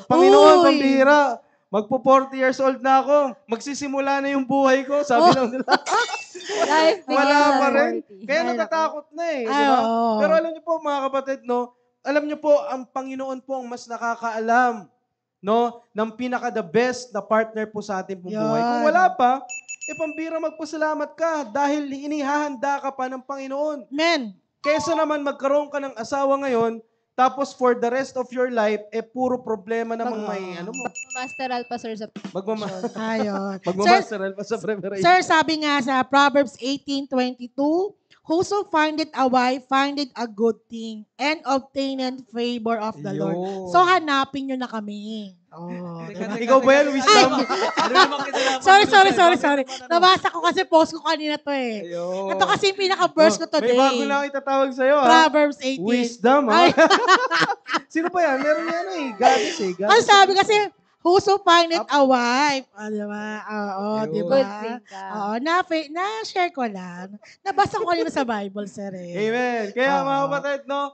Panginoon, Uy! pambira. Magpo 40 years old na ako. Magsisimula na yung buhay ko. Sabi lang nila. Life begins Wala at pa rin. 40. Kaya Ay, natatakot na eh. Ay, Di ba? oo. Pero alam niyo po mga kapatid, no? Alam niyo po, ang Panginoon po ang mas nakakaalam, no? Ng pinaka-the best na partner po sa ating buhay. Kung Yan. wala pa, pambira magpasalamat ka dahil inihahanda ka pa ng Panginoon. Amen. Kesa naman magkaroon ka ng asawa ngayon, tapos for the rest of your life, puro problema namang may, Masteral pa, sir, sa Ayun. Sir, magmamasteral pa sa preparation. sir, sabi nga sa Proverbs 18:22, whoso findeth a wife, findeth a good thing, and obtaineth favor of the Lord. Yun. So, hanapin nyo na kami. Oh, Teka, diba? teka, Ikaw ba yan, teka, wisdom? Ano naman kinalaman Sorry. mo dun, sir? Bakit naman ano? Nabasa ko kasi post ko kanina to eh. Ayun. Ito kasi yung pinaka-verse ko today. May bago lang itatawag sa'yo, ha? Proverbs 18. Wisdom, ha? Ay. Sino pa yan? Meron yan, Goddess, Goddess. Ang sabi kasi, whoso findeth a wife. Diba? Oo, Ayun. diba? good thing ka. Oo, na-share ko lang. Nabasa ko kanina sa Bible, sir eh. Amen. Kaya mga Oo. kapatid, no,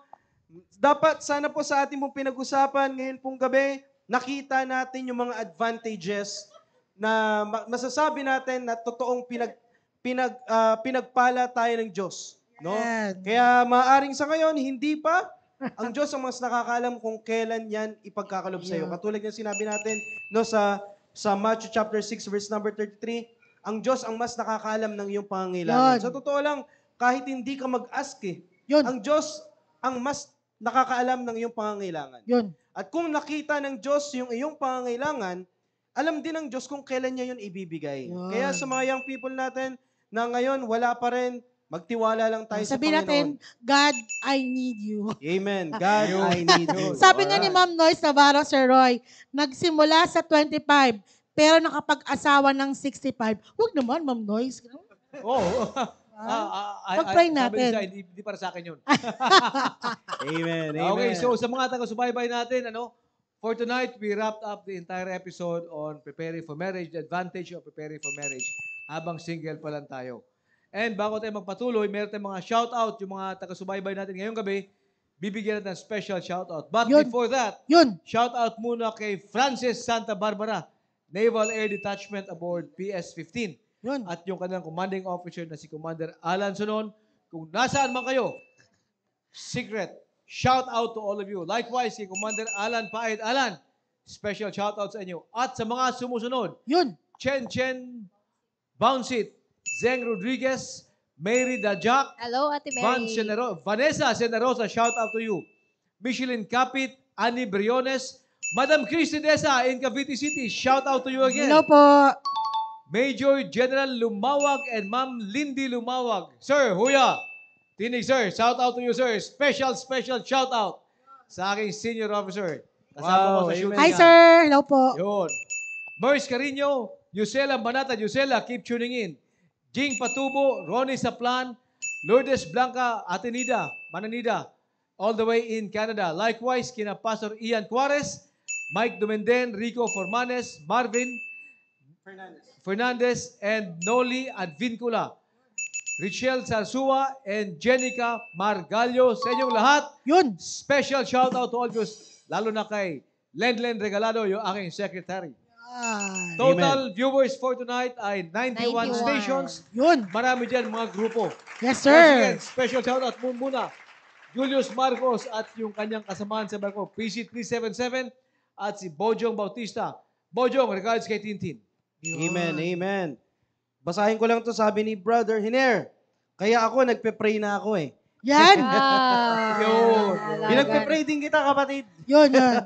dapat sana po sa ating pong pinag-usapan ngayon pong gabi, nakita natin yung mga advantages na masasabi natin na totoong pinagpala tayo ng Diyos. No? Amen. Kaya maaring sa ngayon, hindi pa. Ang Diyos ang mas nakakaalam kung kailan yan ipagkakalob sa iyo. Yeah. Katulad ng sinabi natin no, sa Matthew chapter 6 verse number 33, ang Diyos ang mas nakakaalam ng iyong pangangailangan. Yun. Sa totoo lang, kahit hindi ka mag-ask Yun. ang Diyos ang mas nakakaalam ng iyong pangangailangan. Yun. At kung nakita ng Diyos yung iyong pangangailangan, alam din ng Diyos kung kailan niya yun ibibigay. Yun. Kaya sa mga young people natin na ngayon wala pa rin, magtiwala lang tayo sa Sabihin Panginoon. natin, God, I need you. Amen. God, I need you. Sabi nga ni Alright. Ma'am Noyce Navarro, Sir Roy, nagsimula sa 25, pero nakapag-asawa ng 65. Huwag naman, Ma'am Noyce. Oo. Pag-pray sabi natin. niya, hindi para sa akin yun. Amen. Amen. Okay, so sa mga taga-subaybay natin, for tonight, we wrapped up the entire episode on preparing for marriage, the advantage of preparing for marriage habang single pa lang tayo. And bago tayo magpatuloy, meron tayong mga shout-out, yung mga taga-subaybay natin ngayong gabi, bibigyan natin ng special shout-out. But Yun. before that, Yun. shout-out muna kay Francis Santa Barbara, Naval Air Detachment aboard PS-15. Yun. At yung kanilang commanding officer na si Commander Alan Sonon, kung nasaan man kayo, secret, shout out to all of you. Likewise, si Commander Alan Paid Alan, special shout out sa inyo. At sa mga sumusunod, Yun. Chen Bouncit, Zeng Rodriguez, Mary Dajak, Hello, Ate Mary. Vanessa Generosa, shout out to you. Michelin Capit, Annie Briones, Madam Christy Desa in Cavite City. Shout out to you again. Hello po. Major General Lumawag and Ma'am Lindy Lumawag. Sir, huya. Tinig, sir. Shout out to you, sir. Special shout out sa aking senior officer. Kasama ko sa Wow, shooting. Hi, yan. sir. Hello po. Yun. Merce Carino, Yusela Banata, Yusela, keep tuning in. Jing Patubo, Ronnie Saplan, Lourdes Blanca, Atenida, Mananida, all the way in Canada. Likewise, kina Pastor Ian Juarez, Mike Dumenden, Rico Formanes, Marvin Fernandez, and Noli Advincula. Richelle Sarsua and Jenica Margallo. Sa inyong lahat, Yun. special shout out to all of you, lalo na kay Lenlen Regalado, yung aking secretary. Ay. Total viewers for tonight ay 91 91. stations. Yun. Marami dyan mga grupo. Yes, Once again, sir. special shout out muna. Julius Marcos at yung kanyang kasamahan sa barko, PC377 at si Bojong Bautista. Bojong, regards kay Tintin. Amen, amen. Basahin ko lang to, sabi ni Brother Hiner. Kaya ako, nagpe-pray na ako eh. Yan. Yun. Pinagpe-pray din kita, kapatid. Yun, yun.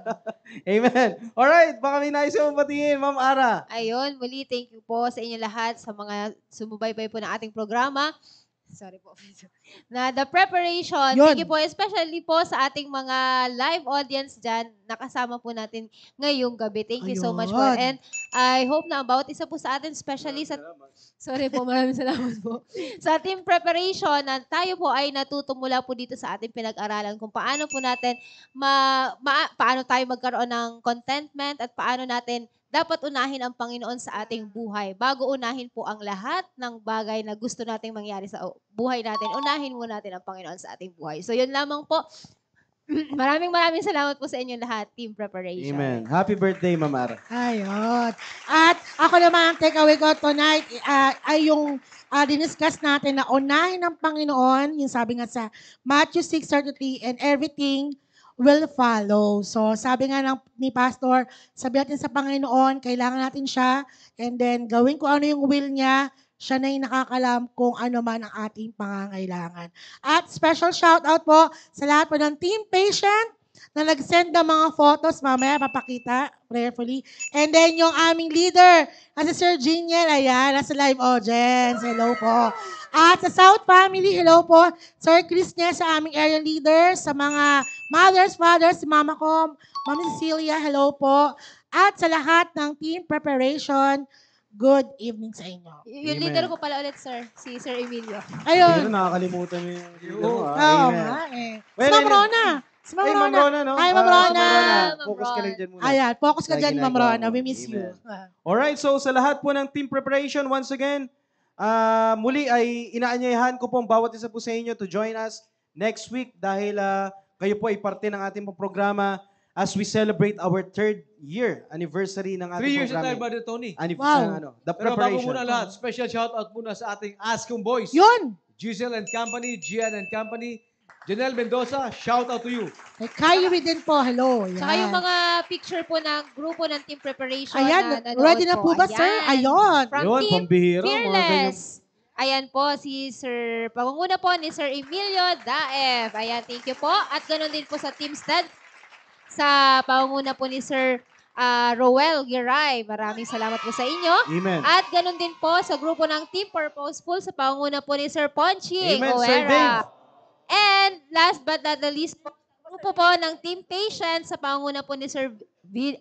Amen. Alright, baka may nais mong batiin, Ma'am Ara. Ayun, muli thank you po sa inyo lahat sa mga sumubaybay po ng ating programa. Sorry po. Na the preparation, Yun. thank you po especially po sa ating mga live audience dyan. Nakasama po natin ngayong gabi. Thank you so much po. Ayun. And I hope na about isa po sa atin, especially sa... Sorry po, maraming salamat po. Sa team preparation, na tayo po ay natuto mula po dito sa ating pinag-aralan kung paano po natin, paano tayo magkaroon ng contentment at paano natin dapat unahin ang Panginoon sa ating buhay. Bago unahin po ang lahat ng bagay na gusto nating mangyari sa buhay natin, unahin muna natin ang Panginoon sa ating buhay. So yun lamang po. Maraming salamat po sa inyo lahat, team preparation. Amen. Happy birthday, Ma'am Ara. Ayun. At ako naman ang takeaway ko tonight ay yung diniscuss natin na unahin ng Panginoon, yung sabi nga sa Matthew 6:33, and everything will follow. So sabi nga ni Pastor, sabi natin sa Panginoon, kailangan natin siya, and then gawin ko ano yung will niya, siya na yung nakakalam kung ano man ang ating pangangailangan. At special shout out po sa lahat po ng Team Patient na nag-send ng mga photos. Mamaya papakita prayerfully. And then yung aming leader, si Sir Giniel, ayan, nasa live audience. Hello po. At sa South Family, hello po. Sir Chris niya sa aming area leader, sa mga mothers, fathers, si Mama ko, Mami Cecilia, hello po. At sa lahat ng team preparation, good evening sa inyo. Yung Amen. leader ko pala ulit, sir. Si Sir Emilio. Hindi Ayun. na nakakalimutan mo yung leader mo. Oo Amen. nga eh. Well, Si Ma'am anyway. Rona. Si Ma'am Ay, Ma'am Rona. Rona, no? Hi, Ma'am Ah, Rona. Ma'am Focus ka Ron. lang dyan muna. Ayan, focus ka Sa dyan, Ma'am ginagawa Rona. mo. We miss you. Amen. Alright, so sa lahat po ng team preparation, once again, muli ay inaanyayahan ko po ang bawat isa po sa inyo to join us next week dahil kayo po ay parte ng ating programa as we celebrate our 3rd year anniversary ng 3 ating years na tayo, programa. Brother Tony. Wow. The Pero bago preparation. muna lahat, special shout out muna sa ating Askum Boys. Yun. Giselle and Company, Gian and Company, Janelle Mendoza, shout out to you. Kay Kyrie din po. Hello. Ayan. Saka yung mga picture po ng grupo ng team preparation Ayan, na nanood ready na po ba, sir? Ayun. From Yun, Team pambihira. Mga ganyan. Fearless. Ayan po, si Sir, pangunguna po ni Sir Emilio Daef. Ayan, thank you po. At ganoon din po sa Team Stud, sa pangunguna po ni Sir Roel Giray. Maraming salamat po sa inyo. Amen. At ganoon din po sa grupo ng Team Purposeful sa pangunguna po ni Sir Ponching Amen, Sir Dave. Oera. And last but not the least po, grupo po ng Team Patient sa pangunguna po ni Sir Sir Geniel.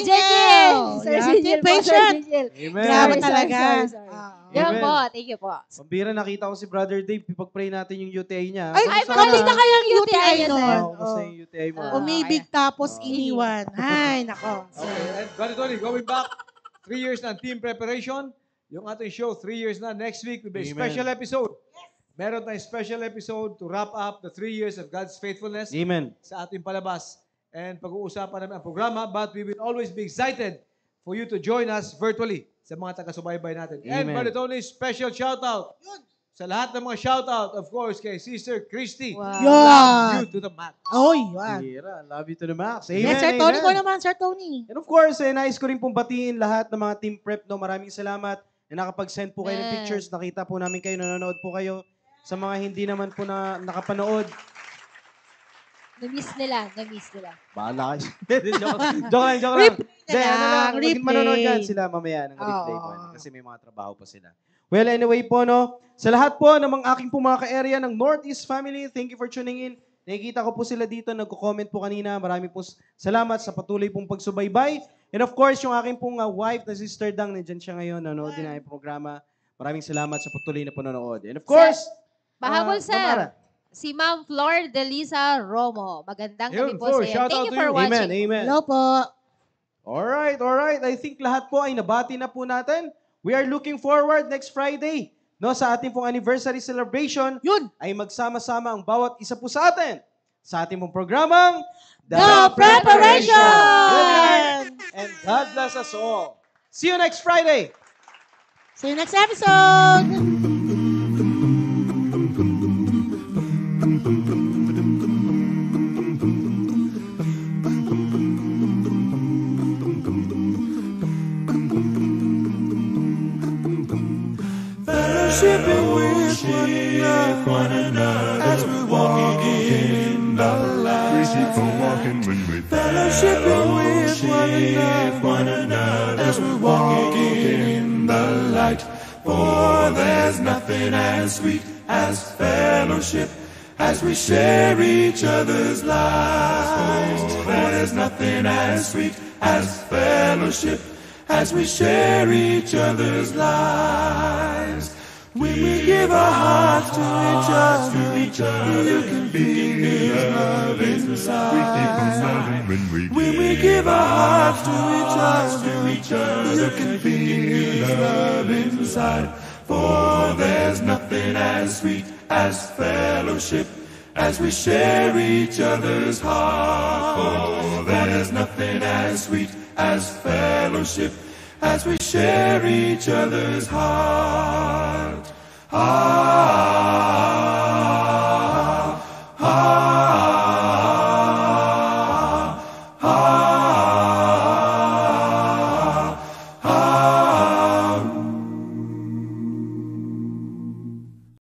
Jeniel. Sir Yeah, Jeniel Team po, Sir Patient. Jeniel. Amen. Grabe Sorry, talaga. sorry. Ah. Yan Amen. po, thank you po. Pambira, nakita ko si Brother Dave, pag-pray natin yung UTI niya. Ay, Ay, Kamusta mali ka na kayang UTI UTI niya, nun. sir. Kamusta yung UTI mo? Umibig tapos iniwan. Ay, nako. Okay, and Brother Tony, going back, 3 years na team preparation. Yung ating show, 3 years na. Next week will be a Amen. special episode. Meron tayong special episode to wrap up the 3 years of God's faithfulness Amen. sa ating palabas. And pag-uusapan namin ang programa, but we will always be excited for you to join us virtually sa mga taga-subaybay natin. And Amen. Brother Tony, special shout-out sa lahat ng mga shout-out, of course, kay Sister Christy. Wow. Yun. Love you to the max. Oy, yan. Pambira, love you to the max. Amen. Yes, Sir Tony amen. ko naman, Sir Tony. And of course, nais ko rin pong batiin lahat ng mga team prep. No? Maraming salamat na nakapag-send po kayo ng Amen. pictures. Nakita po namin kayo, nanonood po kayo. Sa mga hindi naman po na nakapanood, Na-miss nila. Bahala kayo. Joke lang. Hindi, ano lang, Replay. manonood yan sila mamaya ng replay Oo. po. Kasi may mga trabaho pa sila. Well, anyway po, no, sa lahat po ng mga aking po mga ka-area ng Northeast family, thank you for tuning in. Nakikita ko po sila dito, nagko-comment po kanina. Marami po salamat sa patuloy pong pagsubaybay. And of course, yung aking pong wife na Sister Dang, nandyan siya ngayon, nanonood din ang programa. Maraming salamat sa patuloy na panonood. And of course, Pahabol, Ma'am sir. Mara. Si Ma'am Flor Delisa Romo. Magandang gabi Yun, po Flor, sa iyo. shout Thank out you to for you. watching. Amen, amen. Hello po. Alright. I think lahat po ay nabati na po natin. We are looking forward next Friday. No, sa ating pong anniversary celebration, Yun. ay magsama-sama ang bawat isa po sa atin. Sa ating pong programang The Preparation! And God bless us all. See you next Friday. See you next episode! Fellowshipping with one another as we walk in the light. We keep on walking when we fellowshipping with one another as we walk in the light. For there's nothing as sweet as fellowship as we share each other's lives. For there's nothing as sweet as fellowship as we share each other's lives. When we give our hearts to each other, you can feel His love inside. When we give our hearts to each other, you can feel His love inside. For there's nothing as sweet as fellowship as we share each other's hearts. For there's nothing as sweet as fellowship as we share each other's heart.